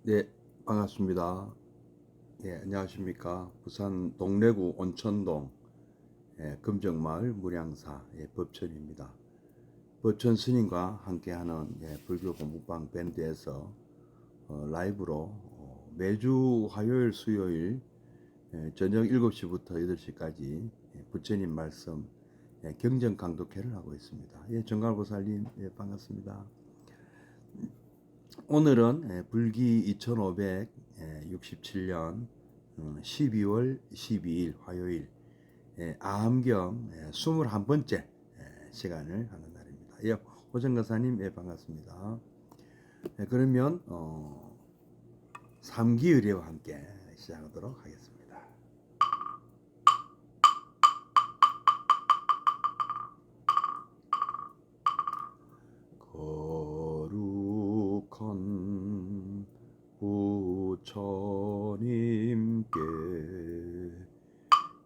네, 반갑습니다. 예, 안녕하십니까. 부산 동래구 온천동 금정마을 무량사 법천입니다. 법천 스님과 함께하는 불교 공부방 밴드에서 라이브로 매주 화요일, 수요일 저녁 7시부터 8시까지 부처님 말씀 경전 강독회를 하고 있습니다. 정갈보살님 반갑습니다. 오늘은 불기 2567년 12월 12일 화요일 아함경 21번째 시간을 하는 날입니다. 호정가사님 반갑습니다. 그러면 3기 의례와 함께 시작하도록 하겠습니다. 거룩한 부처님께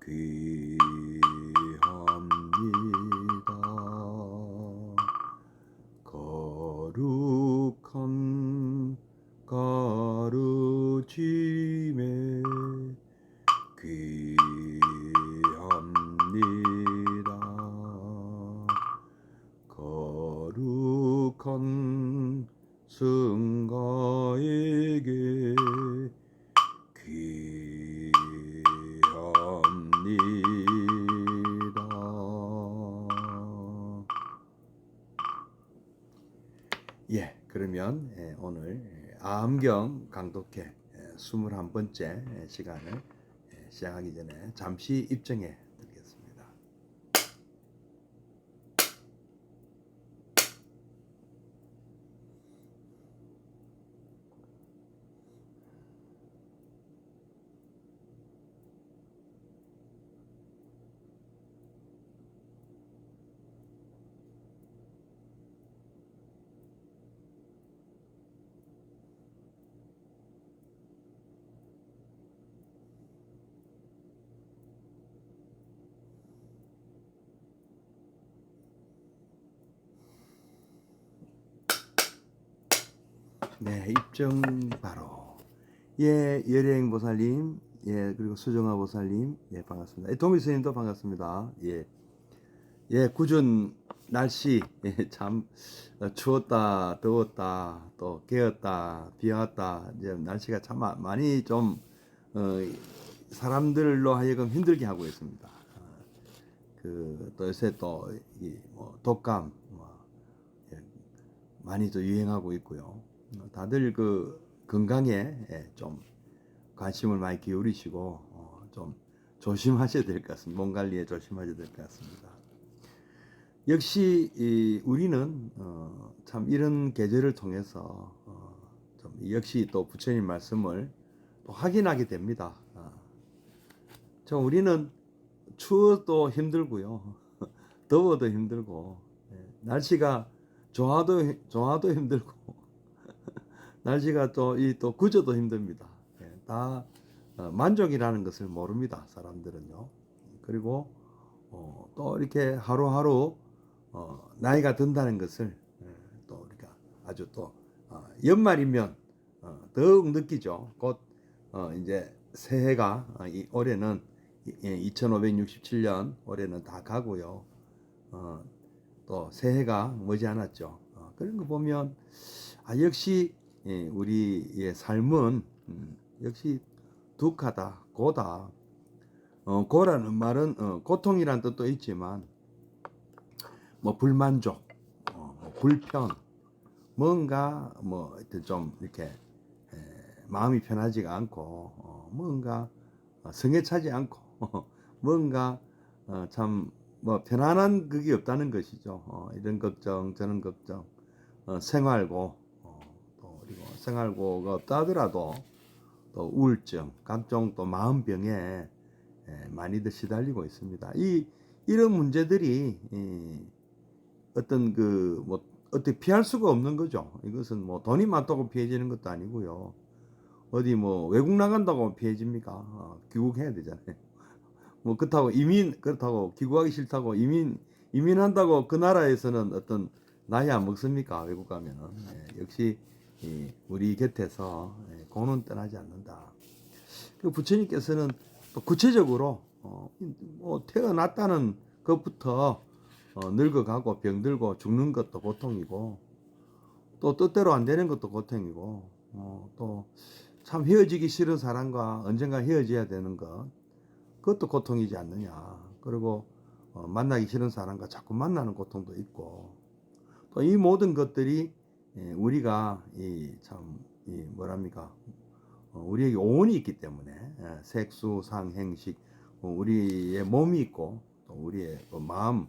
귀합니다. 거룩한 가르침에 귀합니다. 거룩한 승가에게 귀합니다. 그러면 오늘 아함경 강독회 21번째 시간을 시작하기 전에 잠시 입정해 드리겠습니다. 입정 바로. 열행 보살님, 그리고 수정아 보살님, 반갑습니다. 도미 스님도 반갑습니다. 궂은 날씨, 참 추웠다, 더웠다, 또 개었다, 비 왔다. 이제 날씨가 참 많이 좀 사람들로 하여금 힘들게 하고 있습니다. 또 요새 뭐 독감 많이 또 유행하고 있고요. 다들 건강에 좀 관심을 많이 기울이시고 좀 조심하셔야 될 것 같습니다. 몸 관리에 조심하셔야 될 것 같습니다. 역시 우리는 참 이런 계절을 통해서 좀 역시 또 부처님 말씀을 또 확인하게 됩니다. 우리는 추워도 힘들고요, 더워도 힘들고, 날씨가 좋아도 힘들고, 날씨가 또 굳어도 힘듭니다. 다 만족이라는 것을 모릅니다, 사람들은요. 그리고 또 이렇게 하루하루 나이가 든다는 것을 또 우리가 아주 또 연말이면 더욱 느끼죠. 곧 이제 새해가 올해는 2567년 올해는 다 가고요. 또 새해가 머지않았죠. 그런 거 보면 역시 우리의 삶은 역시 둑하다, 고다. 고라는 말은 고통이란 뜻도 있지만 뭐 불만족, 뭐 불편, 뭔가 뭐 좀 이렇게 마음이 편하지가 않고 뭔가 성에 차지 않고 뭔가 참 뭐 편안한 그게 없다는 것이죠. 이런 걱정 저런 걱정, 생활고 또 그리고 생활고가 없다 하더라도 또 우울증, 각종 또 마음병에 많이들 시달리고 있습니다. 이런 문제들이 어떤 뭐 어떻게 피할 수가 없는 거죠. 이것은 뭐 돈이 많다고 피해지는 것도 아니고요. 어디 뭐 외국 나간다고 피해집니까? 귀국해야 되잖아요. 뭐 그렇다고 귀국하기 싫다고 이민한다고 그 나라에서는 어떤 나이 안 먹습니까? 외국 가면은. 역시 우리 곁에서 고는 떠나지 않는다. 그 부처님께서는 또 구체적으로 뭐 태어났다는 것부터 늙어가고 병들고 죽는 것도 고통이고 또 뜻대로 안 되는 것도 고통이고 또 참 헤어지기 싫은 사람과 언젠가 헤어져야 되는 것 그것도 고통이지 않느냐. 그리고 만나기 싫은 사람과 자꾸 만나는 고통도 있고 또 이 모든 것들이 우리가 뭐랍니까 우리에게 오온이 있기 때문에 색수, 상, 행식 우리의 몸이 있고 또 우리의 마음,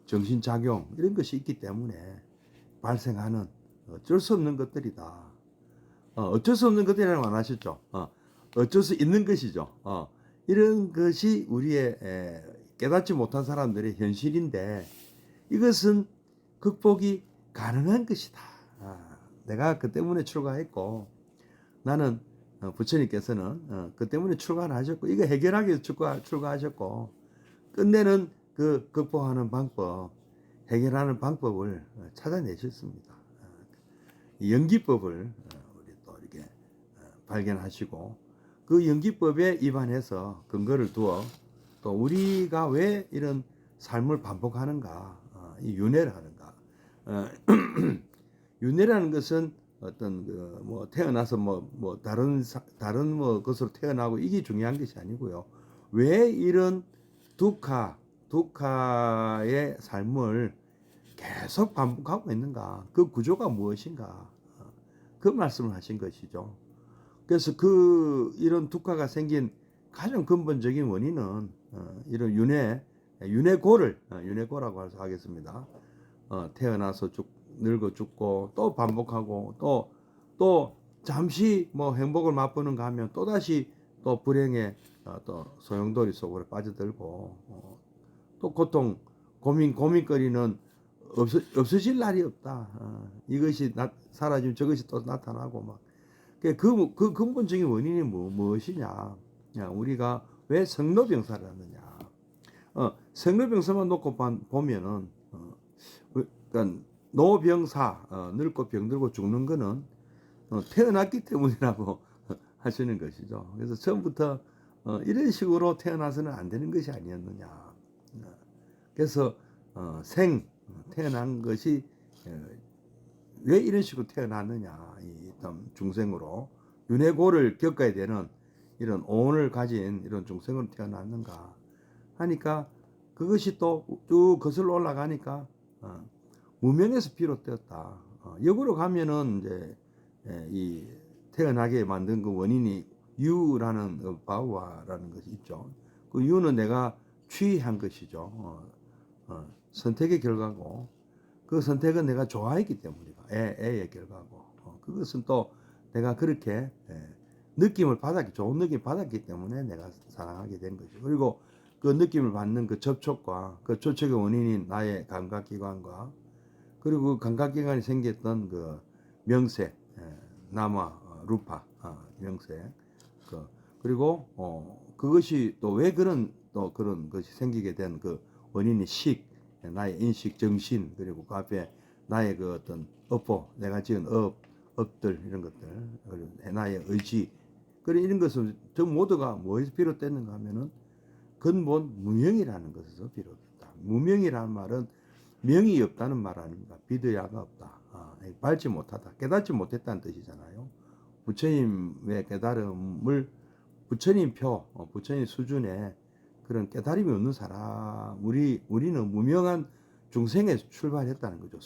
정신작용 이런 것이 있기 때문에 발생하는 어쩔 수 없는 것들이다. 어쩔 수 없는 것들이라고 안 하셨죠. 어쩔 수 있는 것이죠. 이런 것이 우리의 깨닫지 못한 사람들의 현실인데 이것은 극복이 가능한 것이다. 내가 그 때문에 출가했고 나는 부처님께서는 그 때문에 출가를 하셨고 이거 해결하기 위해서 출가하셨고 끝내는 그 극복하는 방법 해결하는 방법을 찾아내셨습니다. 이 연기법을 우리 또 이렇게 발견하시고 그 연기법에 입안해서 근거를 두어 또 우리가 왜 이런 삶을 반복하는가 이 윤회를 하는가 윤회라는 것은 어떤 뭐 태어나서 뭐 다른 것으로 태어나고 이게 중요한 것이 아니고요. 왜 이런 두카의 삶을 계속 반복하고 있는가? 그 구조가 무엇인가? 그 말씀을 하신 것이죠. 그래서 이런 두카가 생긴 가장 근본적인 원인은 이런 윤회고라고 하겠습니다. 태어나서 늙어 죽고 또 반복하고 또 잠시 뭐 행복을 맛보는가 하면 또 다시 또 불행의 또 소용돌이 속으로 빠져들고 또 고통 고민거리는 없어질 날이 없다. 이것이 사라지면 저것이 또 나타나고 막 그 근본적인 원인이 무엇이냐? 우리가 왜 생로병사를 하느냐? 생로병사만 놓고 보면은 그러니까 노병사 늙고 병들고 죽는 거는 태어났기 때문이라고 하시는 것이죠. 그래서 처음부터 이런 식으로 태어나서는 안 되는 것이 아니었느냐. 그래서 태어난 것이 왜 이런 식으로 태어났느냐. 이 중생으로 윤회고를 겪어야 되는 이런 오온을 가진 이런 중생으로 태어났는가 하니까 그것이 또 쭉 거슬러 올라가니까 무명에서 비롯되었다. 역으로 가면은 이제 이 태어나게 만든 그 원인이 유라는 바우아라는 것이 있죠. 그 유는 내가 취한 것이죠. 선택의 결과고 그 선택은 내가 좋아했기 때문이다. 애의 결과고 그것은 또 내가 그렇게 좋은 느낌 받았기 때문에 내가 사랑하게 된 것이고 그리고 그 느낌을 받는 그 접촉과 그 접촉의 원인인 나의 감각기관과 그리고 감각기관이 생겼던 그 명색, 나마, 루파, 명색, 그리고 그것이 또 왜 그런 것이 생기게 된 그 원인이 나의 인식, 정신, 그리고 그 앞에 나의 그 어떤 내가 지은 업들 이런 것들, 그리고 나의 의지, 그리고 이런 것은 저 모두가 무엇에서 비롯됐는가 하면은 근본 무명이라는 것에서 비롯됐다. 무명이라는 말은 명이 없다는 말 아닙니까? 비드야가 없다. 밟지 못하다. 깨닫지 못했다는 뜻이잖아요. 부처님의 깨달음을 부처님 수준의 그런 깨달음이 없는 사람, 우리는 무명한 중생에서 출발했다는 거죠.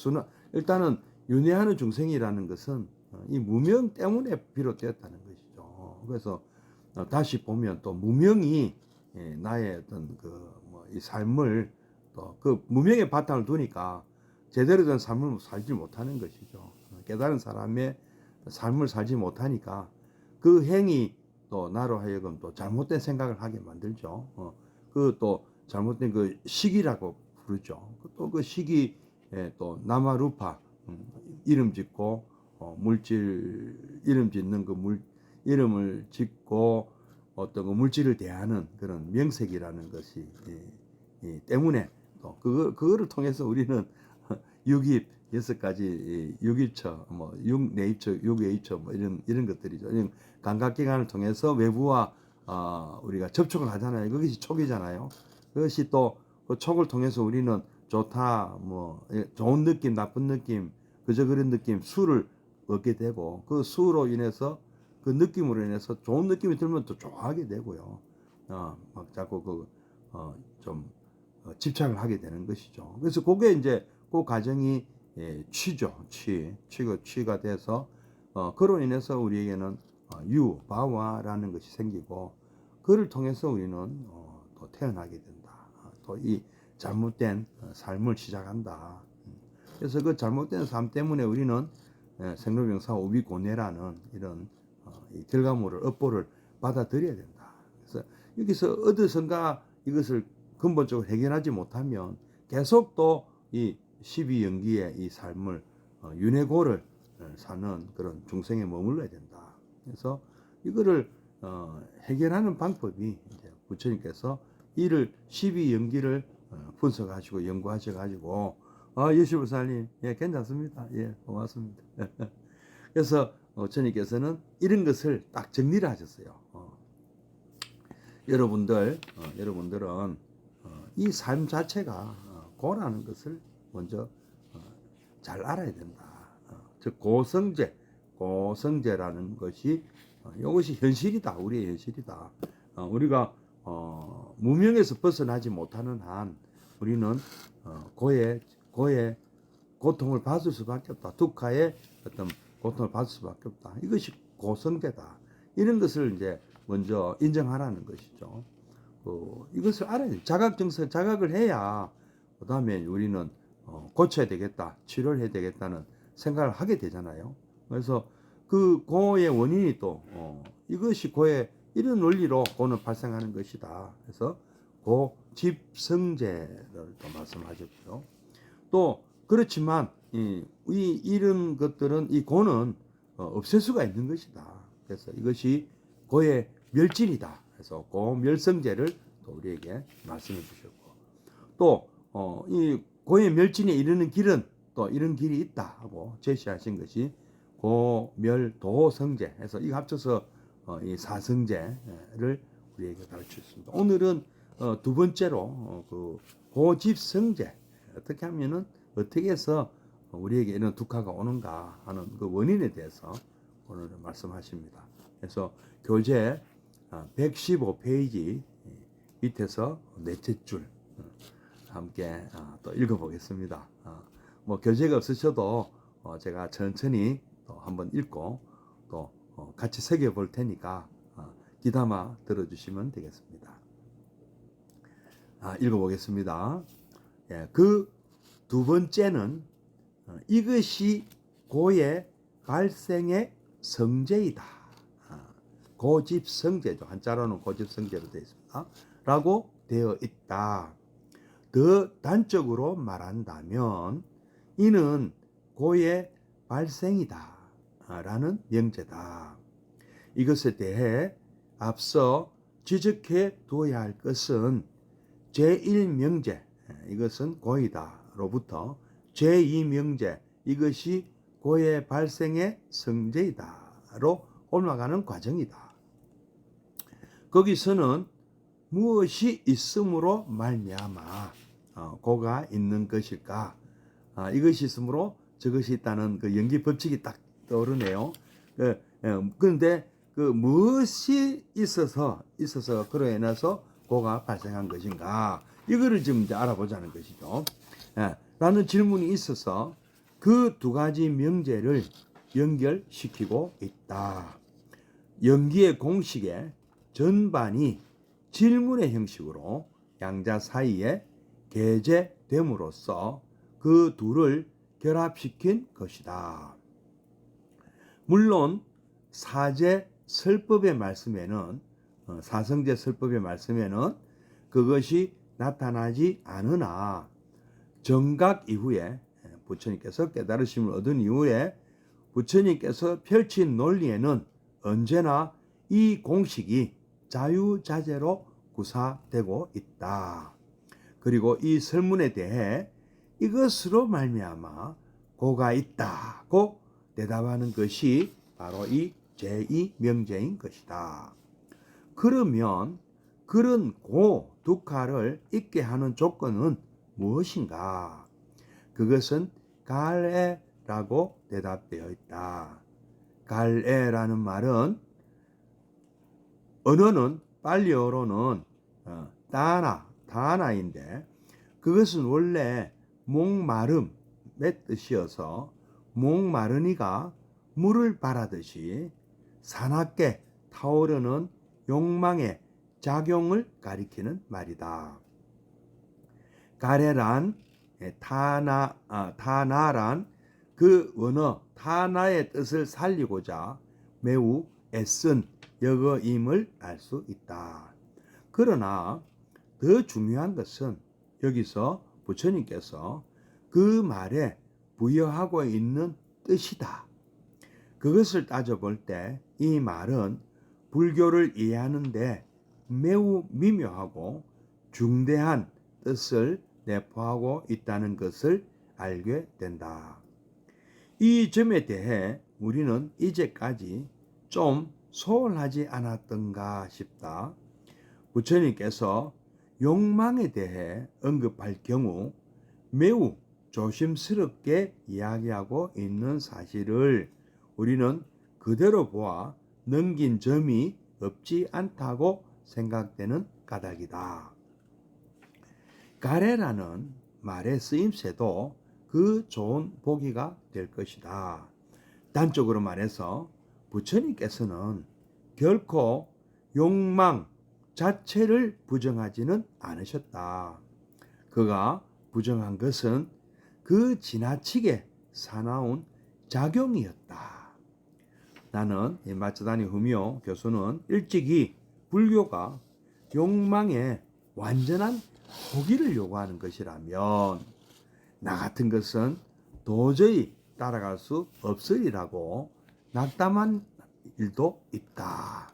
일단은 윤회하는 중생이라는 것은 이 무명 때문에 비롯되었다는 것이죠. 그래서 다시 보면 또 무명이 나의 어떤 이 삶을 또 그 무명의 바탕을 두니까 제대로 된 삶을 살지 못하는 것이죠. 깨달은 사람의 삶을 살지 못하니까 그 행위 또 나로 하여금 또 잘못된 생각을 하게 만들죠. 그 또 잘못된 그 시기라고 부르죠. 또 그 시기에 또 나마루파 이름 짓고 물질 이름 짓는 이름을 짓고 어떤 그 물질을 대하는 그런 명색이라는 것이 때문에 또 그거를 통해서 우리는 육입 6가지 육입처, 뭐 육내입처, 육외입처 뭐 이런 것들이죠. 이런 감각기관을 통해서 외부와 우리가 접촉을 하잖아요. 그것이 촉이잖아요. 그것이 또 그 촉을 통해서 우리는 좋다, 뭐 좋은 느낌, 나쁜 느낌, 그저 그런 느낌, 수를 얻게 되고 그 수로 인해서 그 느낌으로 인해서 좋은 느낌이 들면 또 좋아하게 되고요. 막 자꾸 좀 집착을 하게 되는 것이죠. 그래서 그게 이제 그 과정이 취죠. 취가 돼서 그로 인해서 우리에게는 유바와라는 것이 생기고 그를 통해서 우리는 또 태어나게 된다. 또 이 잘못된 삶을 시작한다. 그래서 그 잘못된 삶 때문에 우리는 생로병사 오비고뇌라는 이런 이 결과물을 업보를 받아들여야 된다. 그래서 여기서 어디선가 이것을 근본적으로 해결하지 못하면 계속 또 이 12연기의 이 삶을 윤회고를 사는 그런 중생에 머물러야 된다. 그래서 이거를 해결하는 방법이 이제 부처님께서 이를 12연기를 분석하시고 연구하셔가지고 예수부사님 예 괜찮습니다. 예 고맙습니다. 그래서 부처님께서는 이런 것을 딱 정리를 하셨어요. 여러분들은 이 삶 자체가 고라는 것을 먼저 잘 알아야 된다. 즉 고성제라는 것이 이것이 현실이다. 우리의 현실이다. 우리가 무명에서 벗어나지 못하는 한 우리는 고의 고통을 받을 수밖에 없다. 두카의 어떤 고통을 받을 수밖에 없다. 이것이 고성제다. 이런 것을 이제 먼저 인정하라는 것이죠. 이것을 알아야 돼. 자각을 해야 그 다음에 우리는 고쳐야 되겠다, 치료를 해야 되겠다는 생각을 하게 되잖아요. 그래서 그 고의 원인이 또 이것이 고의 이런 원리로 고는 발생하는 것이다. 그래서 고집성제를 또 말씀하셨고요. 또 그렇지만 이런 것들은 이 고는 없앨 수가 있는 것이다. 그래서 이것이 고의 멸진이다. 그래서 고멸성제를 또 우리에게 말씀해 주셨고 또 이 고의 멸진에 이르는 길은 또 이런 길이 있다 하고 제시하신 것이 고멸도성제 해서 이거 합쳐서 이 사성제를 우리에게 가르쳤습니다. 오늘은 두 번째로 그 고집성제 어떻게 하면은 어떻게 해서 우리에게 이런 두카가 오는가 하는 그 원인에 대해서 오늘 말씀하십니다. 그래서 교재 115페이지 밑에서 넷째 줄 함께 또 읽어보겠습니다. 뭐 교재가 없으셔도 제가 천천히 또 한번 읽고 또 같이 새겨볼 테니까 귀담아 들어주시면 되겠습니다. 읽어보겠습니다. 예, 그 두 번째는 이것이 고의 발생의 성제이다. 고집성제죠. 한자로는 고집성제로 되어 있습니다. 라고 되어 있다. 더 단적으로 말한다면 이는 고의 발생이다 라는 명제다. 이것에 대해 앞서 지적해 두어야 할 것은 제1명제 이것은 고이다 로부터 제2명제 이것이 고의 발생의 성제이다로 올라가는 과정이다. 거기서는 무엇이 있음으로 말미암아 고가 있는 것일까? 이것이 있으므로 저것이 있다는 그 연기 법칙이 딱 떠오르네요. 그런데 그 무엇이 있어서 그로 인해서 고가 발생한 것인가? 이거를 지금 이제 알아보자는 것이죠. 라는 질문이 있어서 그 두 가지 명제를 연결시키고 있다. 연기의 공식의 전반이 질문의 형식으로 양자 사이에 게재됨으로써 그 둘을 결합시킨 것이다. 물론 사제 설법의 말씀에는 사성제 설법의 말씀에는 그것이 나타나지 않으나 정각 이후에 부처님께서 깨달으심을 얻은 이후에 부처님께서 펼친 논리에는 언제나 이 공식이 자유자재로 구사되고 있다. 그리고 이 설문에 대해 이것으로 말미암아 고가 있다고 대답하는 것이 바로 이 제2명제인 것이다. 그러면 그런 고 두카를 있게 하는 조건은 무엇인가? 그것은 갈에라고 대답되어 있다. 갈에라는 말은 언어는 빨리어로는 다나인데 그것은 원래 목마름의 뜻이어서 목마르니가 물을 바라듯이 사납게 타오르는 욕망의 작용을 가리키는 말이다. 가레란 타나란 그 원어 타나의 뜻을 살리고자 매우 애쓴 역어임을 알 수 있다. 그러나 더 중요한 것은 여기서 부처님께서 그 말에 부여하고 있는 뜻이다. 그것을 따져볼 때 이 말은 불교를 이해하는데 매우 미묘하고 중대한 뜻을 내포하고 있다는 것을 알게 된다. 이 점에 대해 우리는 이제까지 좀 소홀하지 않았던가 싶다. 부처님께서 욕망에 대해 언급할 경우 매우 조심스럽게 이야기하고 있는 사실을 우리는 그대로 보아 넘긴 점이 없지 않다고 생각되는 까닭이다. 가레라는 말의 쓰임새도 그 좋은 보기가 될 것이다. 단적으로 말해서 부처님께서는 결코 욕망 자체를 부정하지는 않으셨다. 그가 부정한 것은 그 지나치게 사나운 작용이었다. 나는 마츠다니 후미오 교수는 일찍이 불교가 욕망의 완전한 포기를 요구하는 것이라면 나 같은 것은 도저히 따라갈 수 없으리라고 낙담한 일도 있다.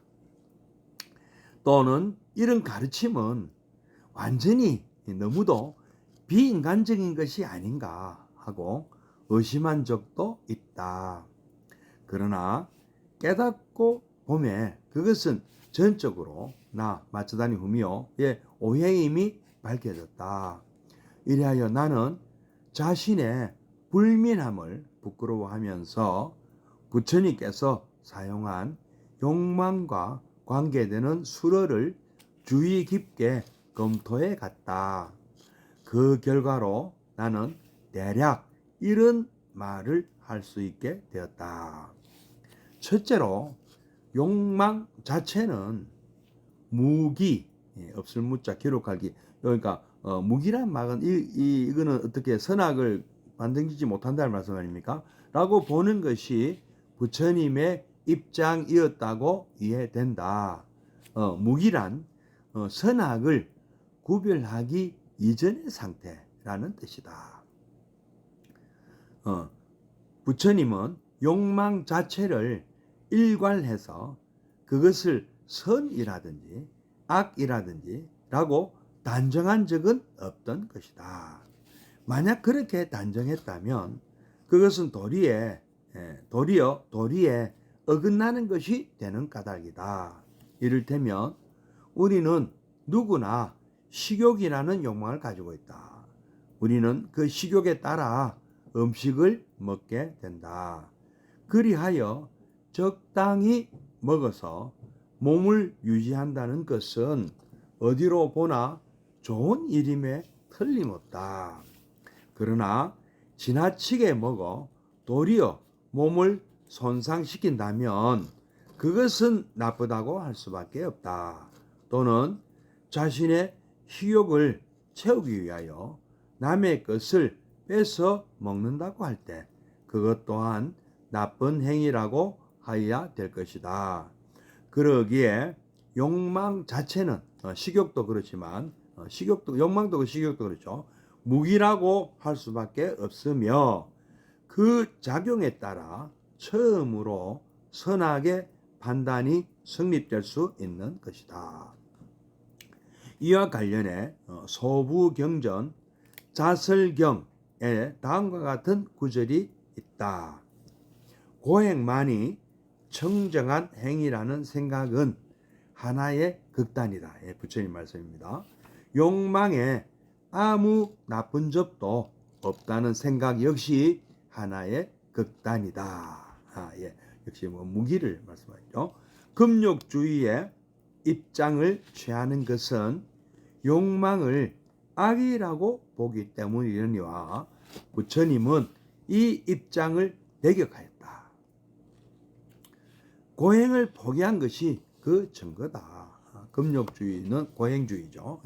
또는 이런 가르침은 완전히 너무도 비인간적인 것이 아닌가 하고 의심한 적도 있다. 그러나 깨닫고 보면 그것은 전적으로 나 마츠다니 후미오의 오해임이 밝혀졌다. 이래하여 나는 자신의 불민함을 부끄러워하면서 부처님께서 사용한 욕망과 관계되는 수어를 주의 깊게 검토해 갔다. 그 결과로 나는 대략 이런 말을 할 수 있게 되었다. 첫째로 욕망 자체는 무기, 없을 무자 기록하기. 그러니까 무기란 말은 이거는 어떻게 선악을 만들지 못한다는 말씀 아닙니까? 라고 보는 것이 부처님의 입장이었다고 이해된다. 무기란 선악을 구별하기 이전의 상태라는 뜻이다. 부처님은 욕망 자체를 일괄해서 그것을 선이라든지 악이라든지 라고 단정한 적은 없던 것이다. 만약 그렇게 단정했다면 그것은 도리에 어긋나는 것이 되는 까닭이다. 이를테면 우리는 누구나 식욕이라는 욕망을 가지고 있다. 우리는 그 식욕에 따라 음식을 먹게 된다. 그리하여 적당히 먹어서 몸을 유지한다는 것은 어디로 보나 좋은 일임에 틀림없다. 그러나 지나치게 먹어 도리어 몸을 손상시킨다면 그것은 나쁘다고 할 수밖에 없다. 또는 자신의 식욕을 채우기 위하여 남의 것을 뺏어 먹는다고 할 때 그것 또한 나쁜 행위라고 하여야 될 것이다. 그러기에 욕망 자체는 식욕도 그렇지만 욕망도 식욕도 그렇죠. 무기라고 할 수밖에 없으며 그 작용에 따라 처음으로 선악의 판단이 성립될 수 있는 것이다. 이와 관련해 소부경전 자설경에 다음과 같은 구절이 있다. 고행만이 청정한 행위라는 생각은 하나의 극단이다. 예, 부처님 말씀입니다. 욕망에 아무 나쁜 점도 없다는 생각 역시 하나의 극단이다. 예, 역시 무기를 말씀하죠. 금욕주의의 입장을 취하는 것은 욕망을 악이라고 보기 때문이니와 부처님은 이 입장을 배격하였다. 고행을 포기한 것이 그 증거다. 금욕주의는 고행주의죠.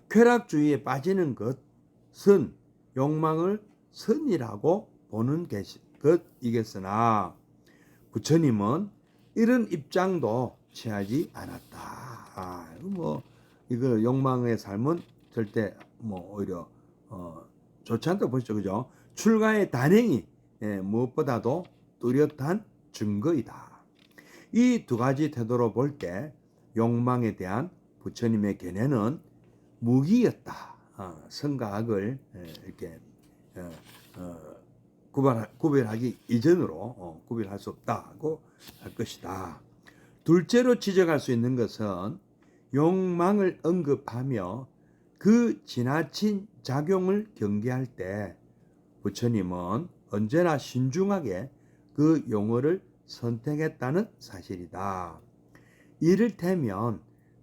쾌락주의에 빠지는 것은 욕망을 선이라고 보는 것이겠으나 부처님은 이런 입장도 취하지 않았다. 이거 욕망의 삶은 절대 오히려 좋지 않다고 보시죠, 그죠? 출가의 단행이 무엇보다도 뚜렷한 증거이다. 이 두 가지 태도로 볼 때 욕망에 대한 부처님의 견해는 무기였다. 선과 악을 이렇게 구별하기 이전으로 구별할 수 없다고 할 것이다. 둘째로 지적할 수 있는 것은 욕망을 언급하며 그 지나친 작용을 경계할 때 부처님은 언제나 신중하게 그 용어를 선택했다는 사실이다. 이를테면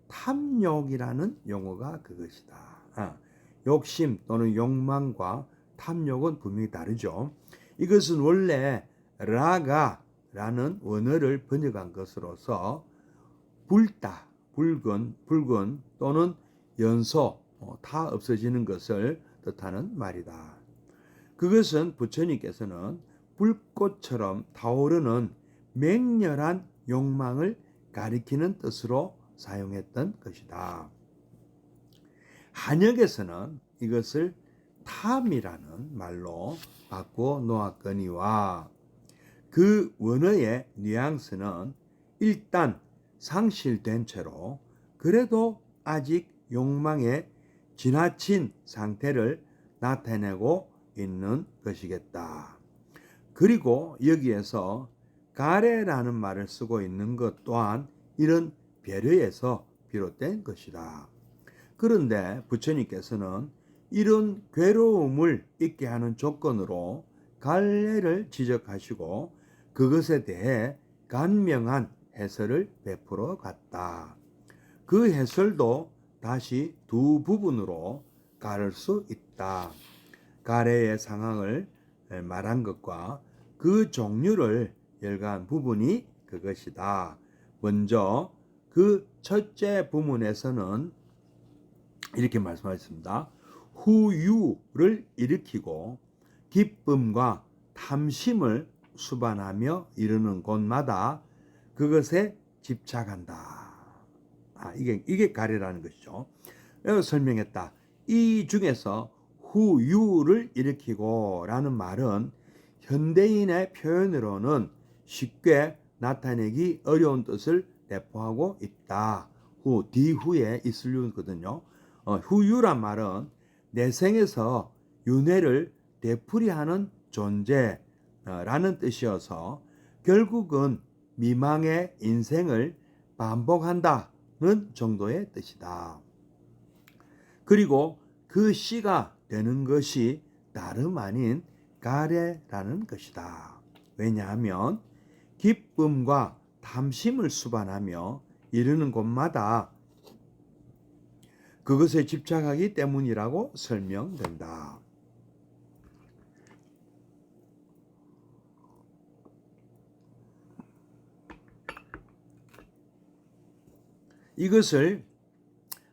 탐욕이라는 용어가 그것이다. 욕심 또는 욕망과 탐욕은 분명히 다르죠. 이것은 원래 라가라는 원어를 번역한 것으로서 불다, 붉은 또는 연소, 다 없어지는 것을 뜻하는 말이다. 그것은 부처님께서는 불꽃처럼 타오르는 맹렬한 욕망을 가리키는 뜻으로 사용했던 것이다. 한역에서는 이것을 탐이라는 말로 바꾸어 놓았거니와 그 원어의 뉘앙스는 일단 상실된 채로 그래도 아직 욕망의 지나친 상태를 나타내고 있는 것이겠다. 그리고 여기에서 가래라는 말을 쓰고 있는 것 또한 이런 배려에서 비롯된 것이다. 그런데 부처님께서는 이런 괴로움을 있게 하는 조건으로 갈래를 지적하시고 그것에 대해 간명한 해설을 베풀어 갔다. 그 해설도 다시 두 부분으로 가를 수 있다. 가래의 상황을 말한 것과 그 종류를 열거한 부분이 그것이다. 먼저 그 첫째 부문에서는 이렇게 말씀하셨습니다. 후유를 일으키고 기쁨과 탐심을 수반하며 이르는 곳마다 그것에 집착한다. 이게 가래라는 것이죠. 여기서 설명했다. 이 중에서 후유를 일으키고 라는 말은 현대인의 표현으로는 쉽게 나타내기 어려운 뜻을 내포하고 있다. 뒤후에 있을 유거든요. 후유란 말은 내생에서 윤회를 되풀이하는 존재라는 뜻이어서 결국은 미망의 인생을 반복한다는 정도의 뜻이다. 그리고 그 씨가 되는 것이 다름 아닌 가래라는 것이다. 왜냐하면 기쁨과 탐심을 수반하며 이르는 곳마다 그것에 집착하기 때문이라고 설명된다. 이것을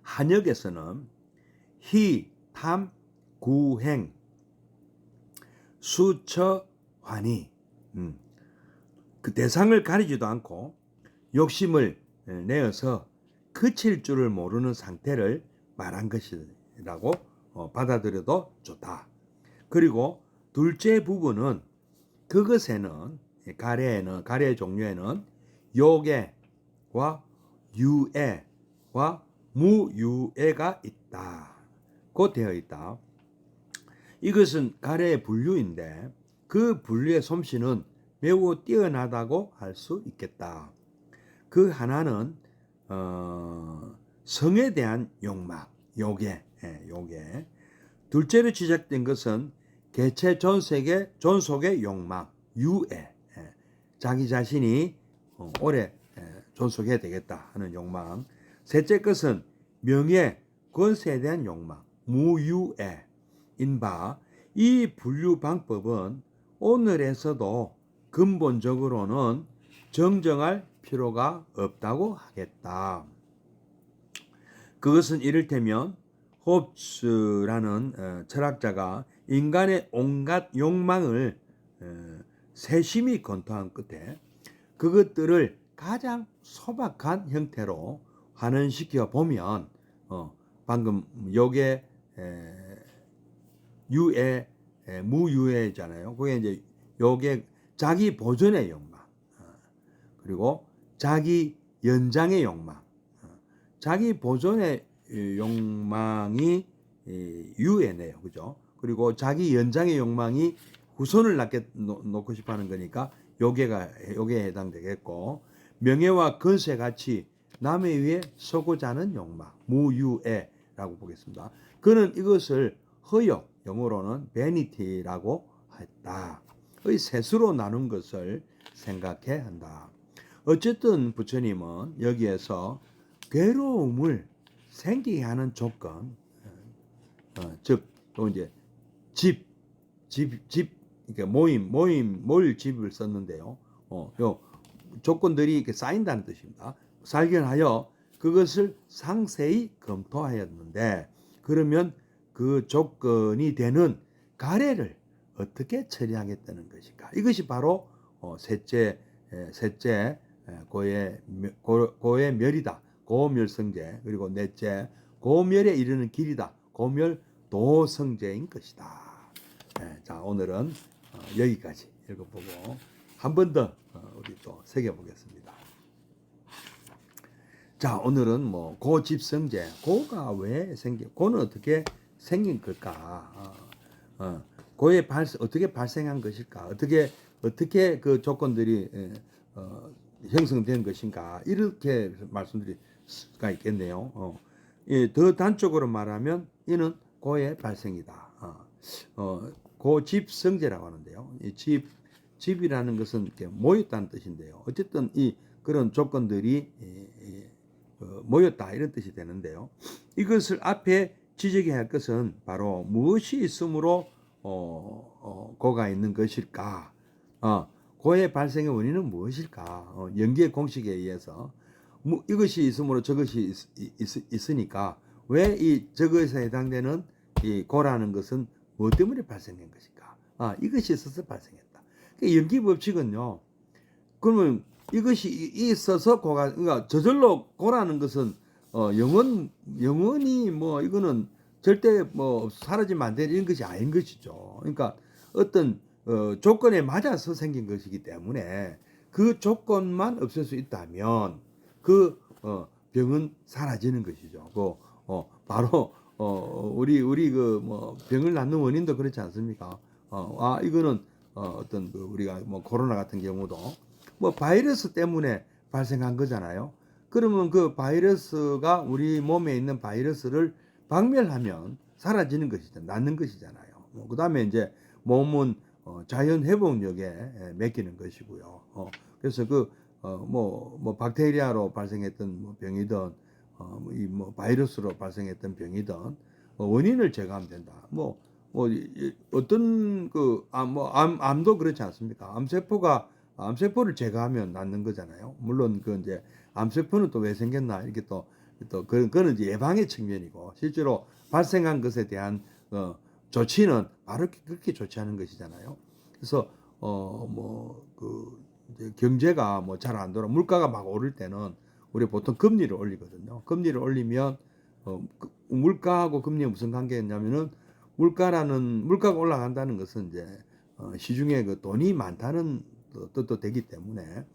한역에서는 희, 탐, 구행, 수처, 환희 그 대상을 가리지도 않고 욕심을 내어서 그칠 줄을 모르는 상태를 말한 것이라고 받아들여도 좋다. 그리고 둘째 부분은 그것에는 가래의 종류에는 요괴와 유애와 무유애가 있다. 고 되어 있다. 이것은 가래의 분류인데 그 분류의 솜씨는 매우 뛰어나다고 할 수 있겠다. 그 하나는 성에 대한 욕망, 요괴. 둘째로 지적된 것은 개체 존속의 욕망, 유애. 자기 자신이 오래 존속해야 되겠다 하는 욕망. 셋째 것은 명예, 권세에 대한 욕망, 무유애인 바, 이 분류 방법은 오늘에서도 근본적으로는 정정할 필요가 없다고 하겠다. 그것은 이를테면 홉스라는 철학자가 인간의 온갖 욕망을 세심히 검토한 끝에 그것들을 가장 소박한 형태로 환원시켜 보면 방금 요게 유애 무유애잖아요. 그게 이제 요게 자기 보존의 욕망, 그리고 자기 연장의 욕망, 자기 보존의 욕망이 유애네요, 그죠? 그리고 자기 연장의 욕망이 후손을 놓고 싶어하는 거니까 요게에 해당되겠고, 명예와 권세 같이 남에 의해 서고자 하는 욕망, 무유애라고 보겠습니다. 그는 이것을 허욕, 영어로는 vanity라고 했다. 의 셋으로 나눈 것을 생각해 한다. 어쨌든 부처님은 여기에서 괴로움을 생기게 하는 조건, 즉, 또 이제 집, 이렇게 모일 집을 썼는데요. 요 조건들이 이렇게 쌓인다는 뜻입니다. 살견하여 그것을 상세히 검토하였는데, 그러면 그 조건이 되는 가래를 어떻게 처리하겠다는 것인가? 이것이 바로 셋째 고의 멸이다. 고멸성제. 그리고 넷째 고멸에 이르는 길이다. 고멸도성제인 것이다. 자, 오늘은 여기까지 읽어보고 한 번 더 우리 또 새겨보겠습니다. 자, 오늘은 뭐 고집성제, 고가 왜 고는 어떻게 생긴 걸까? 고의 어떻게 발생한 것일까? 어떻게 그 조건들이 형성된 것인가? 이렇게 말씀드릴 수가 있겠네요. 더 단적으로 말하면 이는 고의 발생이다. 고집성제라고 하는데요. 이 집이라는 것은 이렇게 모였다는 뜻인데요. 어쨌든 그런 조건들이 모였다 이런 뜻이 되는데요. 이것을 앞에 지적해야 할 것은 바로 무엇이 있으므로 고가 있는 것일까? 고의 발생의 원인은 무엇일까? 연기의 공식에 의해서 이것이 있으므로 저것이 있으니까 왜 이 저것에 해당되는 이 고라는 것은 무엇 때문에 발생된 것일까? 이것이 있어서 발생했다. 연기 법칙은요. 그러면 이것이 있어서 그러니까 저절로 고라는 것은 영원히 뭐 이거는 절대 뭐 사라지면 안 되는 이런 것이 아닌 것이죠. 그러니까 어떤 조건에 맞아서 생긴 것이기 때문에 그 조건만 없앨 수 있다면 그 병은 사라지는 것이죠. 바로 우리 그 뭐 병을 낳는 원인도 그렇지 않습니까? 이거는 어떤 우리가 뭐 코로나 같은 경우도 뭐 바이러스 때문에 발생한 거잖아요. 그러면 그 바이러스가 우리 몸에 있는 바이러스를 박멸하면 사라지는 것이잖아요. 낫는 것이잖아요. 그 다음에 이제 몸은 자연 회복력에 맡기는 것이고요. 그래서 뭐 박테리아로 발생했던 병이든 바이러스로 발생했던 병이든 원인을 제거하면 된다. 어떤 암도 그렇지 않습니까? 암세포를 제거하면 낫는 거잖아요. 물론 이제 암세포는 또 왜 생겼나 이렇게 또 그거는 이제 예방의 측면이고 실제로 발생한 것에 대한 조치는 바로 그렇게 조치하는 것이잖아요. 그래서 이제 경제가 뭐 잘 안 돌아 물가가 막 오를 때는 우리 보통 금리를 올리거든요. 금리를 올리면 물가하고 금리에 무슨 관계였냐면은 물가가 올라간다는 것은 이제 시중에 그 돈이 많다는 뜻도 되기 때문에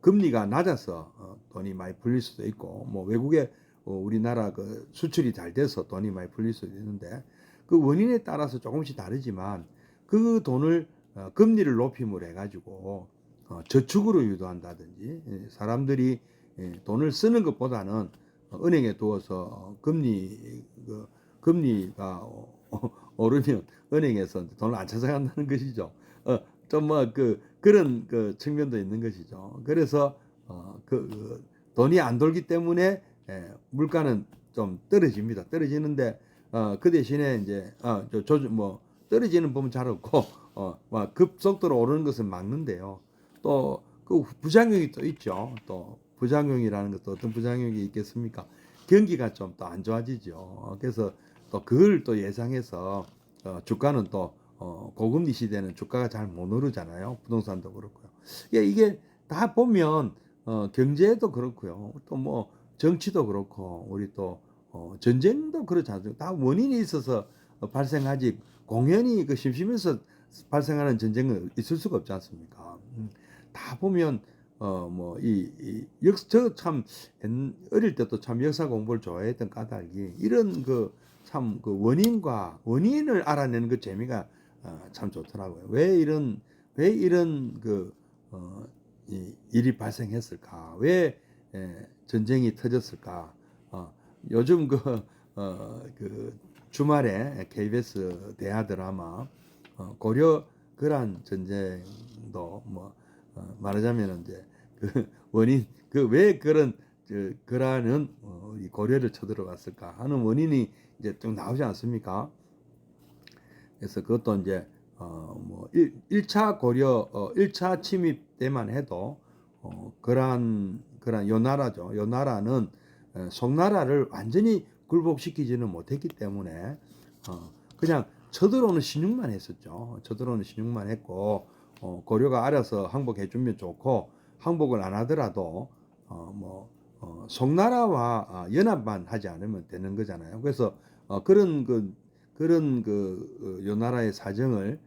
금리가 낮아서 돈이 많이 풀릴 수도 있고 뭐 외국에 우리나라 그 수출이 잘 돼서 돈이 많이 풀릴 수도 있는데 그 원인에 따라서 조금씩 다르지만 그 돈을 금리를 높임으로 해가지고 저축으로 유도한다든지 사람들이 돈을 쓰는 것보다는 은행에 두어서 금리가 오르면 은행에서 돈을 안 찾아간다는 것이죠. 좀 뭐 그런 그 측면도 있는 것이죠. 그래서 돈이 안 돌기 때문에 물가는 좀 떨어집니다. 떨어지는데 그 대신에 이제 뭐 떨어지는 부분 잘 없고 막 급속도로 오르는 것을 막는데요. 또 그 부작용이 또 있죠. 또 부작용이라는 것도 어떤 부작용이 있겠습니까? 경기가 좀 또 안 좋아지죠. 그래서 또 그걸 또 예상해서 주가는 또 고금리 시대는 주가가 잘 못 오르잖아요. 부동산도 그렇고요. 이게 다 보면 경제도 그렇고요. 또 뭐 정치도 그렇고 우리 또 전쟁도 그렇지 않습니까? 다 원인이 있어서 발생하지 공연히 그 심심해서 발생하는 전쟁은 있을 수가 없지 않습니까? 다 보면 저 참 어릴 때도 참 역사 공부를 좋아했던 까닭이 이런 참 그 원인을 알아내는 그 재미가 참 좋더라고요. 왜 이런 일이 발생했을까? 왜 전쟁이 터졌을까? 요즘 주말에 KBS 대하 드라마 고려 거란 전쟁도 뭐 말하자면 이제 그 원인 왜 그런 거란은 우리 고려를 쳐들어갔을까 하는 원인이 이제 좀 나오지 않습니까? 그래서 그것도 이제 뭐 1차 고려 1차 침입 때만 해도 그런 요 나라죠. 요 나라는 송나라를 완전히 굴복시키지는 못했기 때문에 그냥 쳐들어오는 신용만 했었죠. 쳐들어오는 신용만 했고 고려가 알아서 항복해 주면 좋고 항복을 안 하더라도 송나라와 연합만 하지 않으면 되는 거잖아요. 그래서 요 나라의 사정을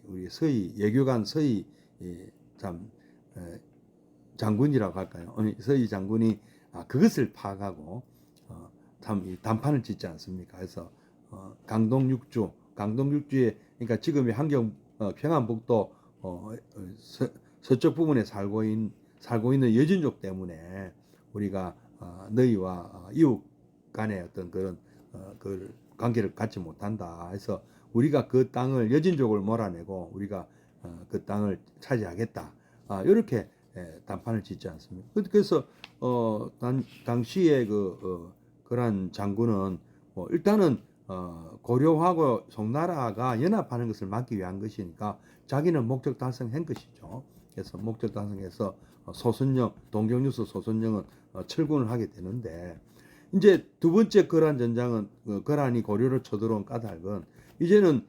우리 예교관 서희 참 장군이라고 할까요? 서희 장군이 그것을 파악하고 참 단판을 짓지 않습니까? 그래서 강동육주에 그러니까 지금의 평안북도 서쪽 부분에 살고 있는 여진족 때문에 우리가 너희와 이웃 간의 어떤 그런 그 관계를 갖지 못한다 해서 우리가 그 땅을 여진족을 몰아내고 우리가 그 땅을 차지하겠다. 이렇게 단판을 짓지 않습니까? 그래서 당시에 그런 장군은 일단은 고려하고 송나라가 연합하는 것을 막기 위한 것이니까 자기는 목적 달성한 것이죠. 그래서 목적 달성해서 동경유서 소선영은 철군을 하게 되는데 이제 두 번째 거란 전장은 거란이 고려를 쳐들어온 까닭은 이제는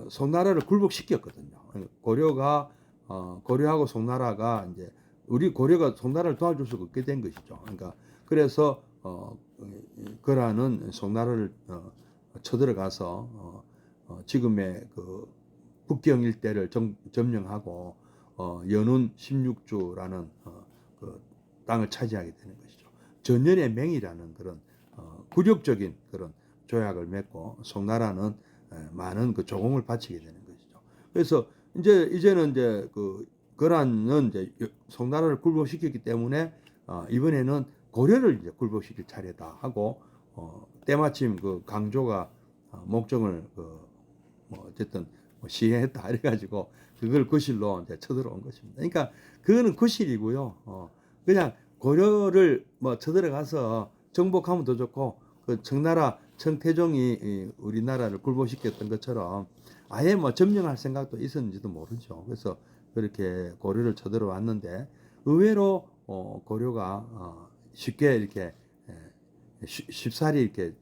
송나라를 굴복시켰거든요. 고려하고 송나라가 이제 우리 고려가 송나라를 도와줄 수가 없게 된 것이죠. 그러니까 그래서 거란은 송나라를 쳐들어가서 지금의 북경 일대를 점령하고 연운 16주라는 그 땅을 차지하게 되는 것이죠. 전연의 맹이라는 그런 굴욕적인 그런 조약을 맺고 송나라는 많은 조공을 바치게 되는 것이죠. 그래서 이제는 이제 거란은 이제 송나라를 굴복시켰기 때문에 이번에는 고려를 이제 굴복시킬 차례다 하고 때마침 강조가 목정을 어쨌든 시행했다 이래가지고 그걸 구실로 이제 쳐들어온 것입니다. 그러니까 그거는 구실이고요. 그냥 고려를 쳐들어가서 정복하면 더 좋고 청나라 청태종이 우리나라를 굴복시켰던 것처럼 아예 점령할 생각도 있었는지도 모르죠. 그래서 그렇게 고려를 쳐들어왔는데 의외로 고려가 쉽게 이렇게 쉽사리 이렇게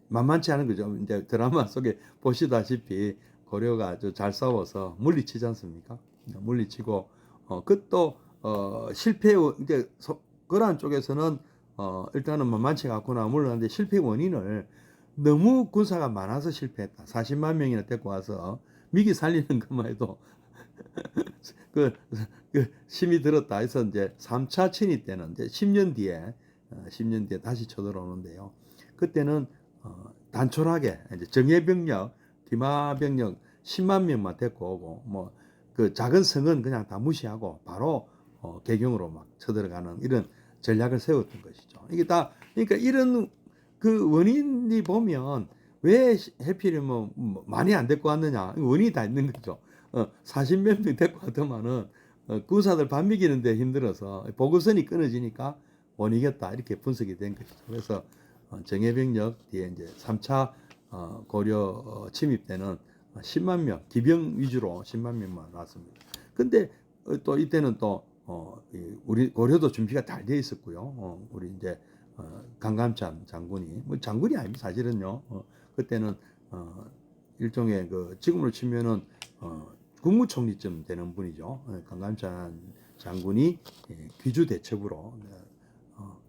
만만치 않은 거죠. 이제 드라마 속에 보시다시피 고려가 아주 잘 싸워서 물리치지 않습니까? 물리치고 그것도 실패 이제 거란 쪽에서는 일단은 만만치가 않구나 물러났는데 실패 원인을 너무 군사가 많아서 실패했다. 40만 명이나 데리고 와서 미기 살리는 것만 해도 힘이 들었다 해서 이제 3차 친위 때는 이제 10년 뒤에 다시 쳐들어오는데요. 그때는 단촐하게 이제 정예병력, 기마병력 10만 명만 데리고 오고 뭐 그 작은 성은 그냥 다 무시하고 바로 개경으로 막 쳐들어가는 이런 전략을 세웠던 것이죠. 이게 다 그러니까 이런 그 원인이 보면 왜 해필이 뭐 많이 안 데리고 왔느냐 원인이 다 있는 거죠. 40몇 명 데리고 왔더만은 구사들 밥 먹이는데 힘들어서 보고선이 끊어지니까 못 이겼다 이렇게 분석이 된 것이죠. 그래서 정예병력 뒤에 이제 3차 고려 침입 때는 10만 명 기병 위주로 10만 명만 왔습니다. 근데 또 이때는 또 우리 고려도 준비가 잘 돼 있었고요. 우리 이제 강감찬 장군이 뭐 장군이 아닙니다 사실은요. 그때는 일종의 그 지금으로 치면은 국무총리쯤 되는 분이죠. 강감찬 장군이 귀주 대첩으로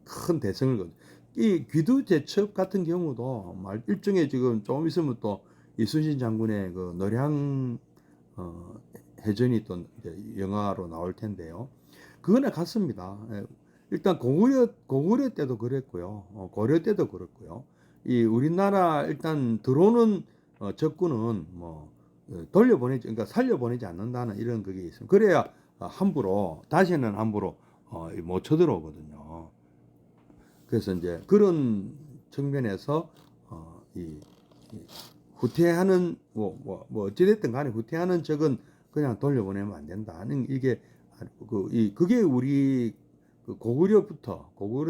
큰 대승을 거둔. 이 귀두 대첩 같은 경우도 일종의 지금 조금 있으면 또 이순신 장군의 그 노량 해전이 또 이제 영화로 나올 텐데요. 그거나 같습니다. 일단 고구려 때도 그랬고요. 고려 때도 그렇고요. 이 우리나라 일단 들어오는 적군은 뭐 돌려보내지, 그러니까 살려보내지 않는다는 이런 그게 있습니다. 그래야 함부로 다시는 함부로 못 쳐들어오거든요. 그래서 이제 그런 측면에서 이 후퇴하는 뭐 어찌됐든 간에 후퇴하는 적은 그냥 돌려보내면 안 된다는 이게 그게 우리 고구려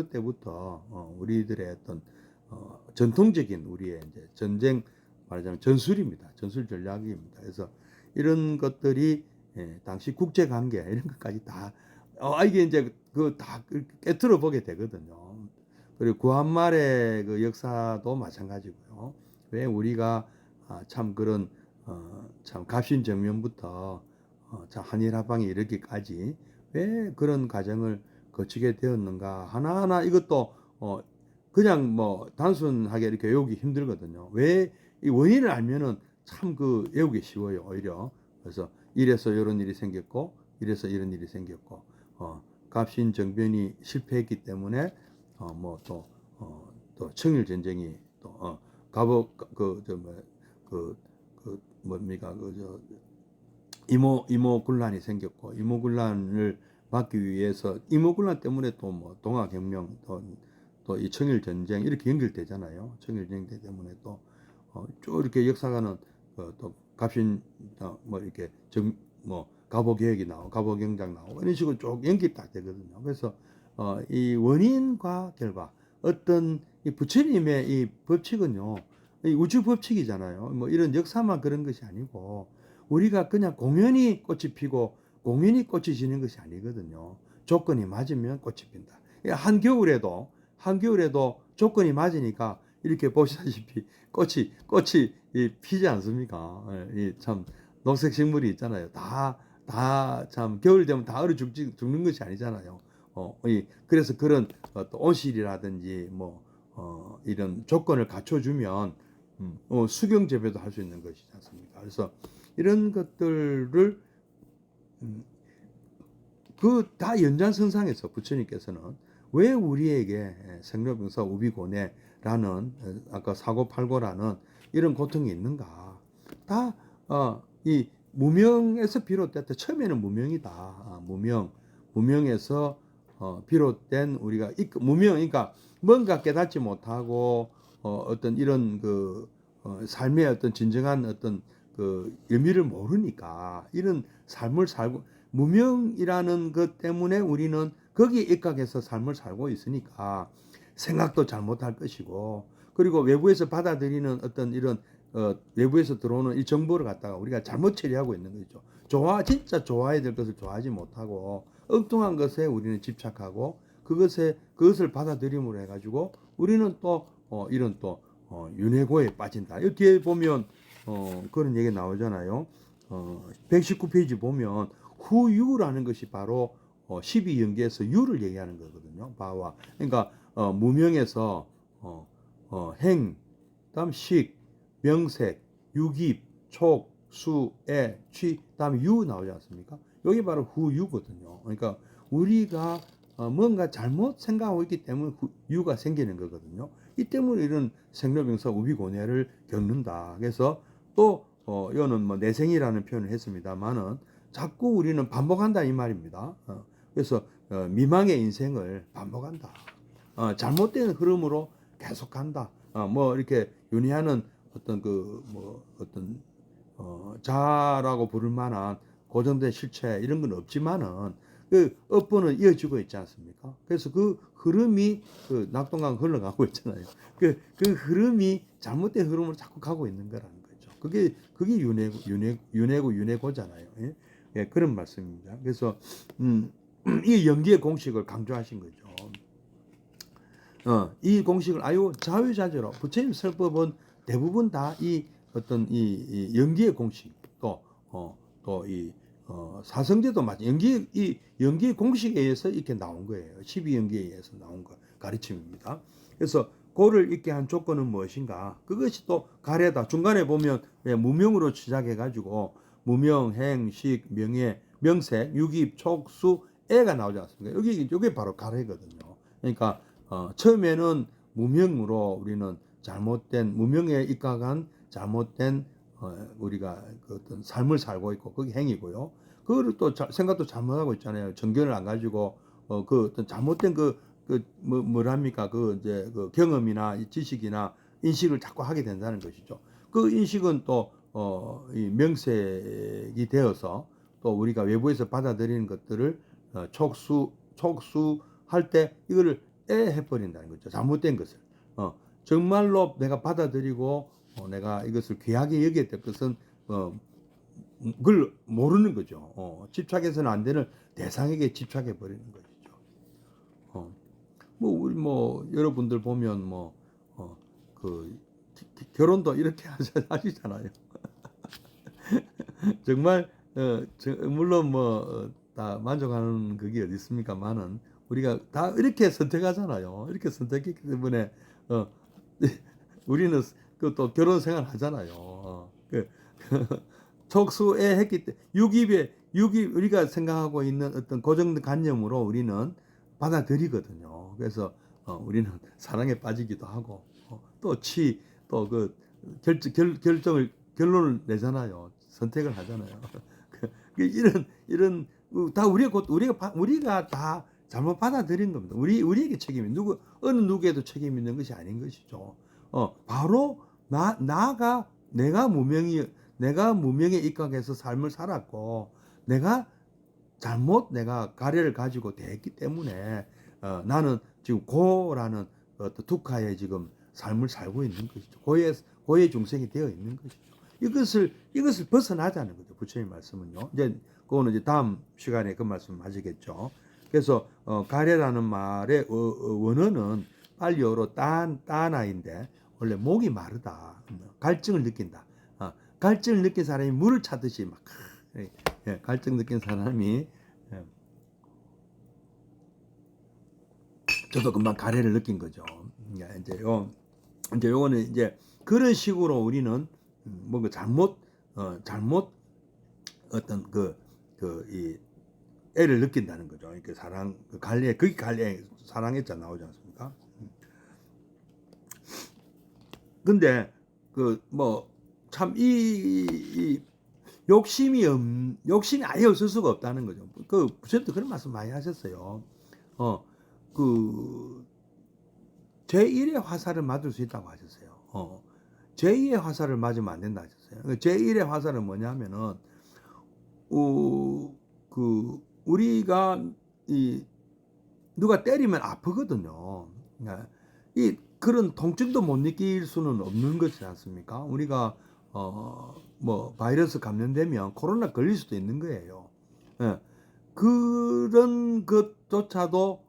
때부터 우리들의 어떤 전통적인 우리의 이제 전쟁 말하자면 전술입니다. 전술 전략입니다. 그래서 이런 것들이 당시 국제 관계 이런 것까지 다 이게 이제 그 다 깨트려 보게 되거든요. 그리고 구한말의 그 역사도 마찬가지고요. 왜 우리가 참 그런 참 갑신정면부터 참 한일합방에 이르기까지 왜 그런 과정을 거치게 되었는가 하나하나 이것도 그냥 뭐 단순하게 이렇게 외우기 힘들거든요. 왜 이 원인을 알면은 참 그 외우기 쉬워요 오히려. 그래서 이래서 이런 일이 생겼고 이래서 이런 일이 생겼고 갑신정변이 실패했기 때문에 뭐 또 청일 전쟁이 또 갑오 뭡니까 이모군란이 생겼고 이모군란을 막기 위해서 이모군란 때문에 또 뭐 동학혁명 또 이 청일 전쟁 이렇게 연결되잖아요. 청일 전쟁 때문에 또 쭉 이렇게 역사가는 또 갑신 뭐 이렇게 뭐 갑오개혁이 나오고 갑오경장 나오고 이런 식으로 쭉 연결이 다 되거든요. 그래서 이 원인과 결과 어떤 이 부처님의 이 법칙은요, 이 우주 법칙이잖아요. 뭐 이런 역사만 그런 것이 아니고 우리가 그냥 공연히 꽃이 피고 공연히 꽃이 지는 것이 아니거든요. 조건이 맞으면 꽃이 핀다. 한겨울에도 조건이 맞으니까 이렇게 보시다시피 꽃이 피지 않습니까? 참 녹색 식물이 있잖아요. 다 참 겨울 되면 다 얼어 죽는 것이 아니잖아요. 그래서 그런 또 온실이라든지 뭐 이런 조건을 갖춰주면 수경 재배도 할 수 있는 것이지 않습니까? 그래서 이런 것들을 그 다 연장선상에서 부처님께서는 왜 우리에게 생로병사 우비고뇌라는 아까 사고팔고라는 이런 고통이 있는가? 다 이 무명에서 비롯됐다. 처음에는 무명이다. 무명에서 비롯된 우리가 무명, 그러니까 뭔가 깨닫지 못하고 어떤 이런 그 삶의 어떤 진정한 어떤 그 의미를 모르니까 이런 삶을 살고 무명이라는 것 때문에 우리는 거기에 입각해서 삶을 살고 있으니까 생각도 잘못할 것이고 그리고 외부에서 받아들이는 어떤 이런 외부에서 들어오는 이 정보를 갖다가 우리가 잘못 처리하고 있는 거죠. 진짜 좋아해야 될 것을 좋아하지 못하고 엉뚱한 것에 우리는 집착하고 그것을 받아들임으로 해가지고 우리는 또 이런 또 윤회고에 빠진다. 이 뒤에 보면 그런 얘기 나오잖아요. 119페이지 보면 후유라는 것이 바로 12연계에서 유를 얘기하는 거거든요. 바와. 그러니까 무명에서 행, 다음 식, 명색, 유깁, 촉, 수, 애, 취, 다음에 유 나오지 않습니까? 여기 바로 후유거든요. 그러니까 우리가 뭔가 잘못 생각하고 있기 때문에 유가 생기는 거거든요. 이 때문에 이런 생로병사 우비고뇌를 겪는다. 그래서 또 이거는 뭐 내생이라는 표현을 했습니다만은 자꾸 우리는 반복한다 이 말입니다. 그래서 미망의 인생을 반복한다. 잘못된 흐름으로 계속간다. 뭐 이렇게 윤회하는 어떤 어떤 자라고 부를 만한 고정된 실체 이런 건 없지만은 그 업보는 이어지고 있지 않습니까? 그래서 그 흐름이 그 낙동강 흘러가고 있잖아요. 그 흐름이 잘못된 흐름으로 자꾸 가고 있는 거라는 거죠. 그게 윤회고잖아요. 예? 예, 그런 말씀입니다. 그래서 이 연기의 공식을 강조하신 거죠. 이 공식을 아유 자유자재로 부처님 설법은 대부분 다 이 어떤 이 연기의 공식 또이 사성제도 맞죠. 연기의 공식에 의해서 이렇게 나온 거예요. 12연기에 의해서 나온 거 가르침입니다. 그래서 고를 있게 한 조건은 무엇인가? 그것이 또 가래다. 중간에 보면 무명으로 시작해 가지고 무명, 행, 식, 명예, 명색, 유깁, 촉수, 애가 나오지 않습니까? 여기 바로 가래거든요. 그러니까 처음에는 무명으로 우리는 잘못된 무명에 입각한 잘못된 우리가 그 어떤 삶을 살고 있고 그게 행이고요. 그거를 또 생각도 잘못하고 있잖아요. 정견을 안 가지고 그 어떤 잘못된 뭐랍니까 그 이제 그 경험이나 지식이나 인식을 자꾸 하게 된다는 것이죠. 그 인식은 또 이 명색이 되어서 또 우리가 외부에서 받아들이는 것들을 촉수할 때 이거를 해버린다는 거죠. 잘못된 것을. 정말로 내가 받아들이고 내가 이것을 귀하게 여겨야 될 것은 그걸 모르는 거죠. 집착해서는 안 되는 대상에게 집착해 버리는 것이죠. 우리 여러분들 보면 결혼도 이렇게 하시잖아요. 정말 물론 다 만족하는 그게 어디 있습니까만은 우리가 다 이렇게 선택하잖아요. 이렇게 선택했기 때문에 우리는 또 결혼 생활 하잖아요. 촉수에 했기 때문에 육입 우리가 생각하고 있는 어떤 고정된 관념으로 우리는 받아들이거든요. 그래서 우리는 사랑에 빠지기도 하고 또그 결론을 내잖아요. 선택을 하잖아요. 이런 다 우리가 다 잘못 받아들인 겁니다. 우리에게 책임이 어느 누구에도 책임 있는 것이 아닌 것이죠. 바로 내가 무명에 입각해서 삶을 살았고 내가 가래를 가지고 대했기 때문에 나는 지금 고라는 어떤 두카의 지금 삶을 살고 있는 것이죠. 고의 중생이 되어 있는 것이죠. 이것을 벗어나자는 거죠. 부처님 말씀은요. 그거는 이제 다음 시간에 그 말씀 하시겠죠. 그래서 가래라는 말의 원어는 빨리어로 따나인데 원래 목이 마르다. 갈증을 느낀다. 갈증을 느낀 사람이 물을 찾듯이 막 갈증 느낀 사람이 저도 금방 가래를 느낀 거죠. 이제 요거는 이제 그런 식으로 우리는 뭔가 잘못 어떤 이 애를 느낀다는 거죠. 이렇게 그게 갈래 사랑했자 나오지 않습니까? 근데 참 이 욕심이 아예 없을 수가 없다는 거죠. 부처님도 그런 말씀 많이 하셨어요. 제1의 화살을 맞을 수 있다고 하셨어요. 제2의 화살을 맞으면 안 된다 하셨어요. 제1의 화살은 뭐냐면은 우리가 누가 때리면 아프거든요. 그런 통증도 못 느낄 수는 없는 것이지 않습니까? 우리가 바이러스 감염되면 코로나 걸릴 수도 있는 거예요. 그런 것조차도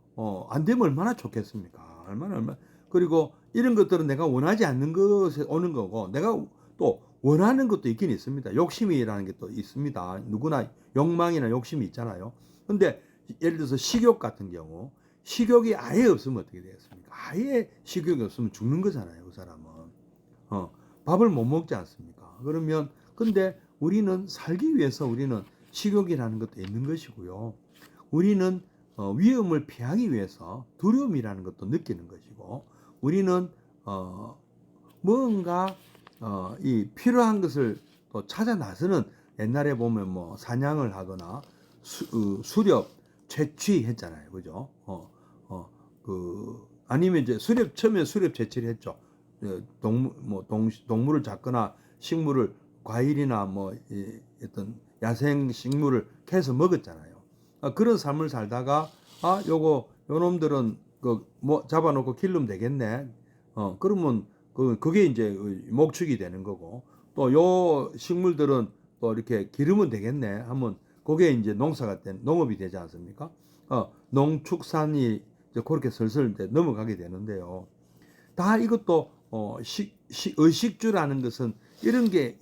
안 되면 얼마나 좋겠습니까? 얼마나 그리고 이런 것들은 내가 원하지 않는 것에 오는 거고 내가 또 원하는 것도 있긴 있습니다. 욕심이라는 게 또 있습니다. 누구나 욕망이나 욕심이 있잖아요. 근데 예를 들어서 식욕 같은 경우 식욕이 아예 없으면 어떻게 되겠습니까? 아예 식욕이 없으면 죽는 거잖아요. 그 사람은 밥을 못 먹지 않습니까? 그러면 근데 우리는 살기 위해서 우리는 식욕이라는 것도 있는 것이고요. 우리는 위험을 피하기 위해서 두려움이라는 것도 느끼는 것이고 우리는 뭔가 이 필요한 것을 또 찾아 나서는 옛날에 보면 뭐 사냥을 하거나 수렵, 채취했잖아요. 그죠? 아니면 이제 처음에 수렵 채취를 했죠. 동물을 잡거나 식물을, 과일이나 뭐, 어떤 야생 식물을 캐서 먹었잖아요. 그런 삶을 살다가, 요 놈들은, 뭐, 잡아놓고 기르면 되겠네. 그러면, 그게 이제 목축이 되는 거고, 또 요 식물들은 또 이렇게 기르면 되겠네 하면, 그게 이제 농업이 되지 않습니까? 농축산이 이제 그렇게 슬슬 이제 넘어가게 되는데요. 다 이것도 의식주라는 것은 이런 게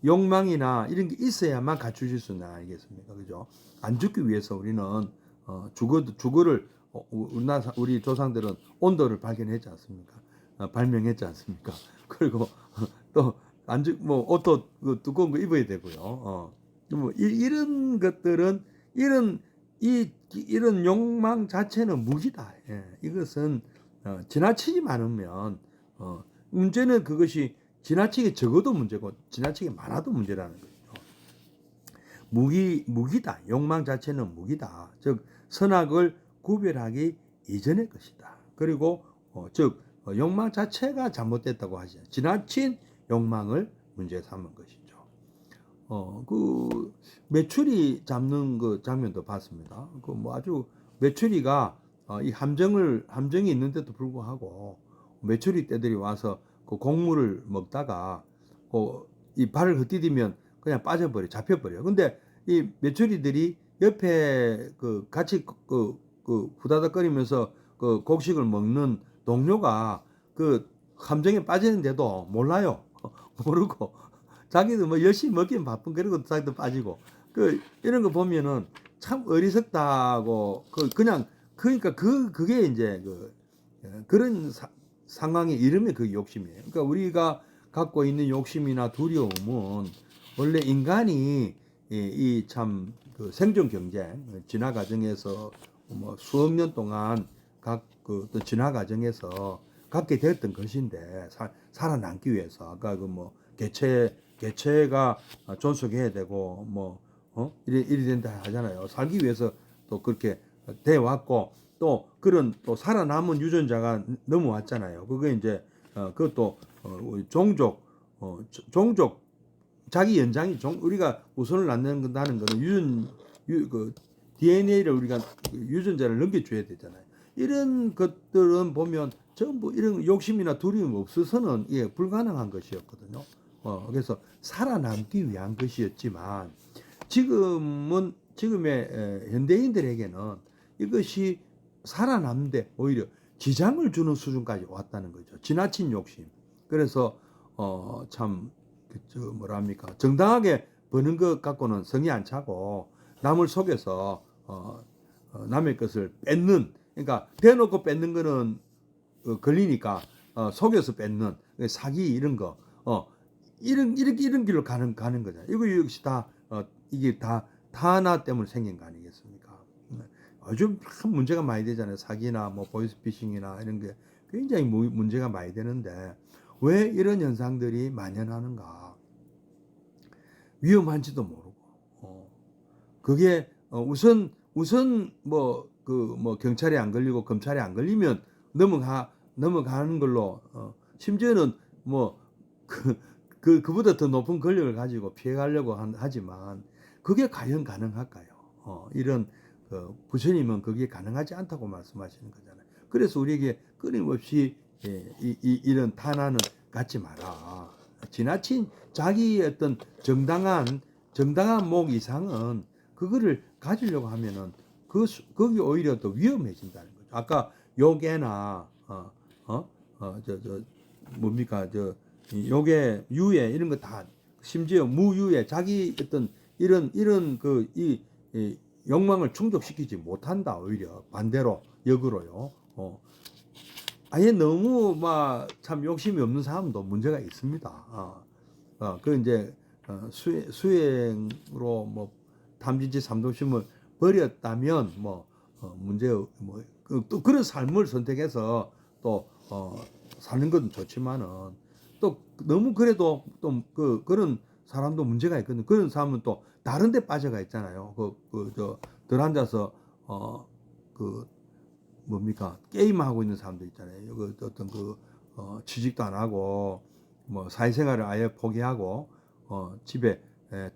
욕망이나 이런 게 있어야만 갖추실 수 있는 아니겠습니까? 그죠? 안 죽기 위해서 우리는 주거를 우리 조상들은 온도를 발견했지 않습니까? 발명했지 않습니까? 그리고 또 뭐 옷도 두꺼운 거 입어야 되고요. 뭐 이런 것들은 이런 욕망 자체는 무기다. 예. 이것은 지나치지 않으면 문제는 그것이 지나치게 적어도 문제고 지나치게 많아도 문제라는 거죠. 무기다. 욕망 자체는 무기다. 즉 선악을 구별하기 이전의 것이다. 그리고 욕망 자체가 잘못됐다고 하죠. 지나친 욕망을 문제 삼은 것이죠. 메추리 잡는 그 장면도 봤습니다. 뭐 아주 메추리가 이 함정이 있는데도 불구하고 메추리 떼들이 와서 그 곡물을 먹다가 이 발을 헛디디면 그냥 잡혀버려. 근데 이 메추리들이 옆에 같이 후다닥거리면서 곡식을 먹는 동료가 함정에 빠지는데도 몰라요. 모르고 자기도 뭐 열심히 먹긴 바쁜, 그리고 자기도 빠지고 이런 거 보면은 참 어리석다고 그러니까 그게 이제 그런 상황의 이름이 그 욕심이에요. 그러니까 우리가 갖고 있는 욕심이나 두려움은 원래 인간이 이 참 생존 경쟁 진화 과정에서 뭐 수억 년 동안 진화 과정에서 갖게 되었던 것인데 살아남기 위해서 아까 뭐 개체가 존속해야 되고 뭐 이리 된다 하잖아요. 살기 위해서 또 그렇게 돼 왔고 또 그런 또 살아남은 유전자가 넘어왔잖아요. 그게 이제 그것도 종족 자기 연장이 우리가 우선을 낳는다는 거는 DNA를 우리가 유전자를 넘겨줘야 되잖아요. 이런 것들은 보면 전부 이런 욕심이나 두려움 없어서는 불가능한 것이었거든요. 그래서 살아남기 위한 것이었지만 지금의 현대인들에게는 이것이 살아남는데 오히려 지장을 주는 수준까지 왔다는 거죠. 지나친 욕심. 그래서 뭐랍니까? 정당하게 버는 것 갖고는 성이 안 차고 남을 속여서 남의 것을 뺏는, 그러니까 대놓고 뺏는 거는 걸리니까 속여서 뺏는 사기 이런 거 이런 길로 가는 거잖아요. 이거 역시 다 이게 다 하나 때문에 생긴 거 아니겠습니까? 요즘 참 문제가 많이 되잖아요. 사기나 뭐 보이스피싱이나 이런 게 굉장히 문제가 많이 되는데 왜 이런 현상들이 만연하는가? 위험한지도 모르고 그게 우선 뭐 경찰에 안 걸리고 검찰에 안 걸리면 넘어가는 걸로 심지어는 뭐 그보다 더 높은 권력을 가지고 피해가려고 하지만 그게 과연 가능할까요? 이런 부처님은 그게 가능하지 않다고 말씀하시는 거잖아요. 그래서 우리에게 끊임없이 이런 탄환은 갖지 마라. 지나친 자기의 어떤 정당한 목 이상은 그거를 가지려고 하면은 거기 오히려 더 위험해진다는 거죠. 아까 요괴나 뭡니까 요괴 유괴 이런 거 다 심지어 무유괴 자기 어떤 이런 이 욕망을 충족시키지 못한다. 오히려 반대로 역으로요. 아예 너무 막 참 욕심이 없는 사람도 문제가 있습니다. 그 이제 수행으로 뭐 탐진치 삼도심을 버렸다면 뭐 문제 또 그런 삶을 선택해서 또 사는 건 좋지만은 또 너무 그래도 또 그런 사람도 문제가 있거든요. 그런 사람은 또 다른 데 빠져가 있잖아요. 들어앉아서 그 뭡니까? 게임하고 있는 사람들 있잖아요. 어떤 취직도 안 하고 뭐 사회생활을 아예 포기하고 집에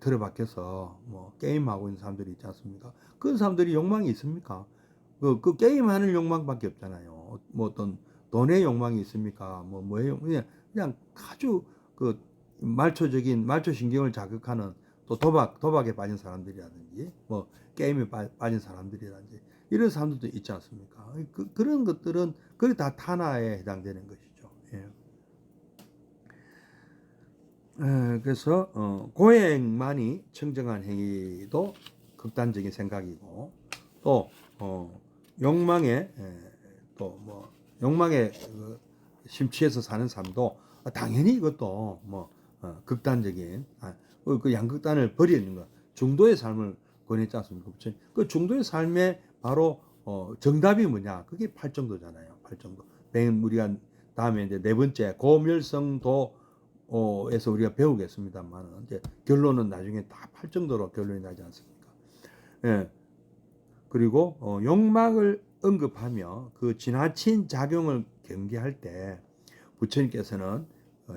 틀어박혀서 뭐 게임하고 있는 사람들이 있지 않습니까? 그런 사람들이 욕망이 있습니까? 그 게임하는 욕망밖에 없잖아요. 뭐 어떤 돈의 욕망이 있습니까? 뭐예요? 그냥 아주 그 말초 신경을 자극하는 또 도박에 빠진 사람들이라든지 뭐 게임에 빠진 사람들이라든지 이런 사람들도 있지 않습니까? 그런 것들은 거의 다 탄화에 해당되는 것이죠. 예. 그래서 고행만이 청정한 행위도 극단적인 생각이고 또 욕망에 또 뭐 욕망에 심취해서 사는 삶도 당연히 이것도 뭐 극단적인 그 양극단을 버리는 것 중도의 삶을 권했지 않습니까? 그 중도의 삶의 바로 정답이 뭐냐? 그게 팔정도잖아요. 팔정도. 우리가 다음에 이제 네 번째 고멸성도 에서 우리가 배우겠습니다만 이제 결론은 나중에 다 팔정도로 결론이 나지 않습니까? 예. 그리고 욕망을 언급하며 그 지나친 작용을 경계할 때 부처님께서는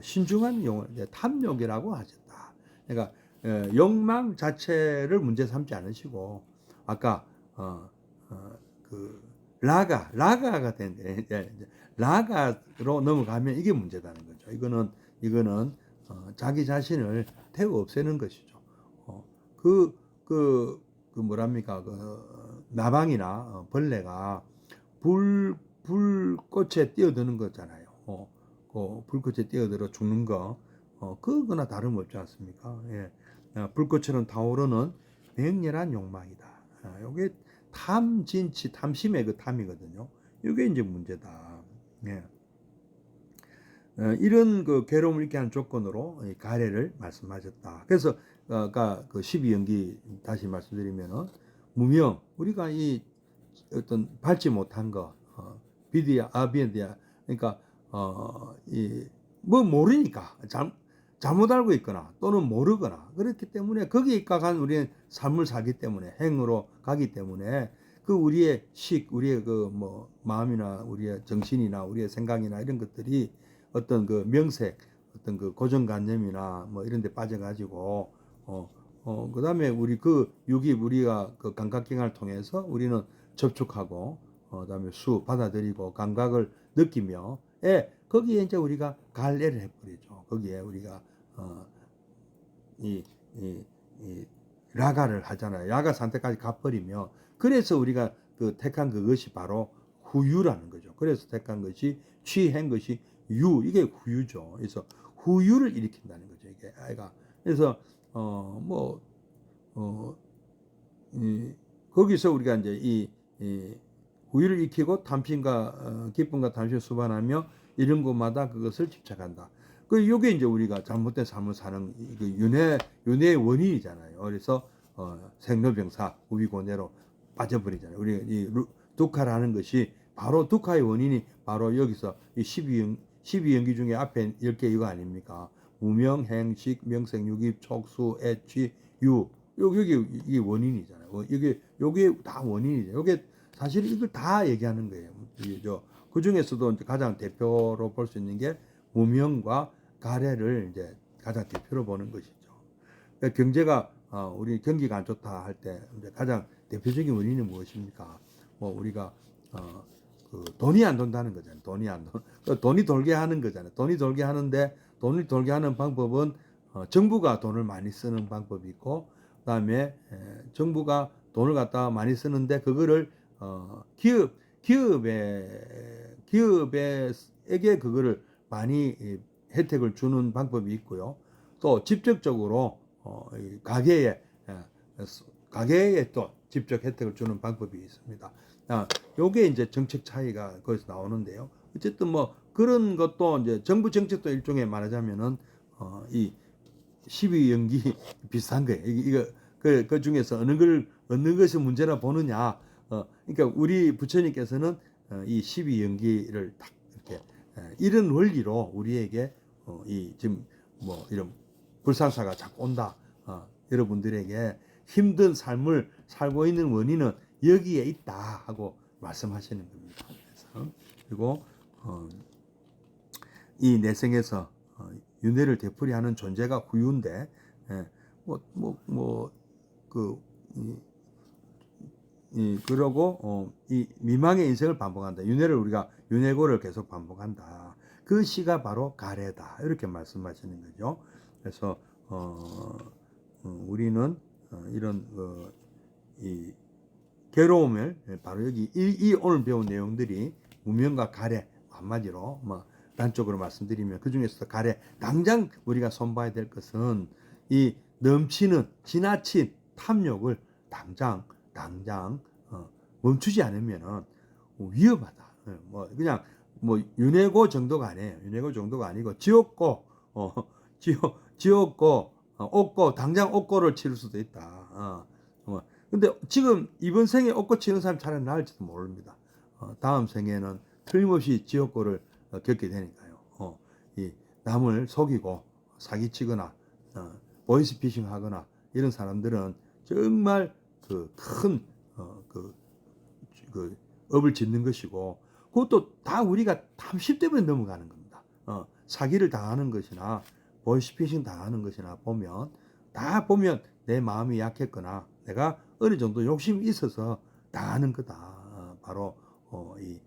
신중한 용을 탐욕이라고 하셨다. 그러니까 욕망 자체를 문제 삼지 않으시고 아까 그 라가가 된대. 라가로 넘어가면 이게 문제다는 거죠. 이거는 자기 자신을 태워 없애는 것이죠. 그 뭐랍니까? 나방이나 벌레가 불꽃에 뛰어드는 거잖아요. 그 불꽃에 뛰어들어 죽는 거, 그거나 다름없지 않습니까? 예. 불꽃처럼 타오르는 맹렬한 욕망이다. 요게 탐심의 그 탐이거든요. 이게 이제 문제다. 예. 이런 그 괴로움을 잃게 하는 조건으로 가래를 말씀하셨다. 그래서 아까 그 12연기 다시 말씀드리면은 무명 우리가 이 어떤 밟지 못한 거 비디아 아비엔디아 그러니까 이 뭐 모르니까 잘못 알고 있거나 또는 모르거나 그렇기 때문에 거기에 입각한 우리의 삶을 살기 때문에 행으로 가기 때문에 그 우리의 우리의 그 뭐 마음이나 우리의 정신이나 우리의 생각이나 이런 것들이 어떤 그 명색, 어떤 그 고정관념이나 뭐 이런 데 빠져가지고, 그 다음에 우리 우리가 그 감각기관을 통해서 우리는 접촉하고, 그 다음에 받아들이고, 감각을 느끼며, 거기에 이제 우리가 갈래를 해버리죠. 거기에 우리가, 이 라가를 하잖아요. 라가 상태까지 가버리며, 그래서 우리가 택한 그것이 바로 후유라는 거죠. 그래서 택한 것이, 취한 것이 이게 후유죠. 그래서 후유를 일으킨다는 거죠. 이게 아이가. 그래서 거기서 우리가 이제 이 후유를 일으키고 탐심과 기쁨과 탐심을 수반하며 이런 것마다 그것을 집착한다. 요게 이제 우리가 잘못된 삶을 사는 그 윤회의 원인이잖아요. 그래서 생로병사, 우비고내로 빠져버리잖아요. 우리 이 두카라는 것이 바로 두카의 원인이 바로 여기서 이 12연기 중에 앞에 10개 이거 아닙니까? 무명, 행식, 명색, 유깁, 촉수, 애취, 유. 여기 이게 원인이잖아요. 요게 다 원인이죠. 요게 사실 이걸 다 얘기하는 거예요. 그 중에서도 가장 대표로 볼 수 있는 게 무명과 가래를 이제 가장 대표로 보는 것이죠. 그러니까 경제가 우리 경기가 안 좋다 할 때 가장 대표적인 원인이 무엇입니까? 뭐 우리가 그 돈이 안 돈다는 거잖아요. 돈이 돌게 하는 거잖아요. 돈이 돌게 하는데 돈을 돌게 하는 방법은 정부가 돈을 많이 쓰는 방법이 있고 그다음에 정부가 돈을 갖다가 많이 쓰는데 그거를 기업에게 그거를 많이 혜택을 주는 방법이 있고요. 또 직접적으로 가게에 또 직접 혜택을 주는 방법이 있습니다. 요게 이제 정책 차이가 거기서 나오는데요. 어쨌든 뭐 그런 것도 이제 정부 정책도 일종의 말하자면은 이 12연기 비슷한 거예요. 이거 그 중에서 어느 것이 문제라 보느냐. 그러니까 우리 부처님께서는 이 12연기를 딱 이렇게 이런 원리로 우리에게 이 지금 뭐 이런 불상사가 자꾸 온다. 여러분들에게 힘든 삶을 살고 있는 원인은 여기에 있다 하고 말씀하시는 겁니다. 그래서 그리고 이 내생에서 윤회를 되풀이하는 존재가 후유인데, 예, 그러고 이 미망의 인생을 반복한다. 윤회를 우리가 윤회고를 계속 반복한다. 그 시가 바로 가래다. 이렇게 말씀하시는 거죠. 그래서 우리는 이런 이 괴로움을 바로 여기 이 오늘 배운 내용들이 무명과 가래 한마디로 뭐 단적으로 말씀드리면 그 중에서 가래 당장 우리가 손봐야 될 것은 이 넘치는 지나친 탐욕을 당장 멈추지 않으면은 위험하다. 뭐 그냥 뭐 윤회고 정도가 아니에요. 윤회고 정도가 아니고 지옥고 지옥고 옥고 당장 옥고를 치를 수도 있다. 근데 지금 이번 생에 옥고 치는 사람 차라리 나을지도 모릅니다. 다음 생에는 틀림없이 지옥고를 겪게 되니까요. 이 남을 속이고 사기치거나 보이스피싱 하거나 이런 사람들은 정말 큰 업을 짓는 것이고, 그것도 다 우리가 탐심 때문에 넘어가는 겁니다. 사기를 당하는 것이나 보이스피싱 당하는 것이나 다 보면 내 마음이 약했거나 내가 어느 정도 욕심이 있어서 당하는 거다. 바로 이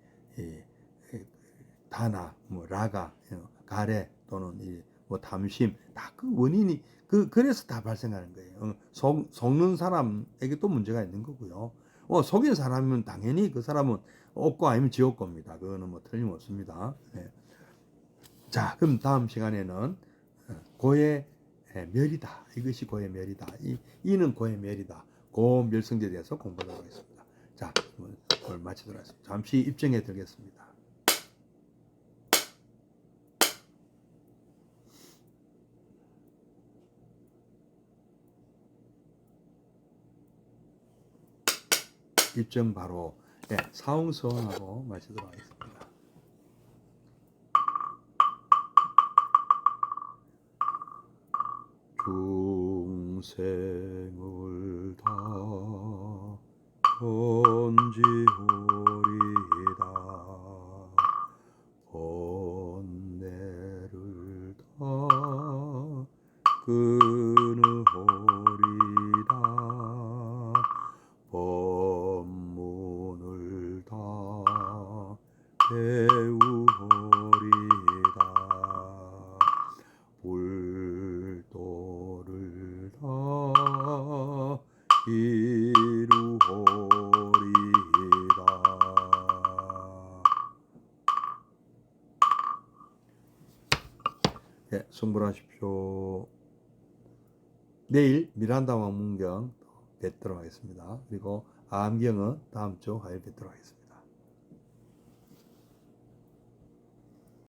다나, 뭐 라가, 가래 또는 뭐 탐심, 다 그 원인이 그래서 다 발생하는 거예요. 속는 사람에게 또 문제가 있는 거고요. 속인 사람이면 당연히 그 사람은 옥고 아니면 지옥고입니다. 그거는 뭐 틀림없습니다. 네. 자, 그럼 다음 시간에는 고의 멸이다. 이것이 고의 멸이다. 이는 고의 멸이다. 고멸성제에 대해서 공부하도록 하겠습니다. 자, 오늘 마치도록 하겠습니다. 잠시 입정해 드리겠습니다. 입정 바로 사홍서원하고 마치도록 하겠습니다. 중생을 다 건지오리이다. 번뇌를 다 끊으오리이다. 법문을 다 배우오리이다. 불도를 다 이루오리이다. 승불하십시오. 내일 미란다 왕문경 뵙도록 하겠습니다. 그리고 암경은 다음 주 화요일 뵙도록 하겠습니다.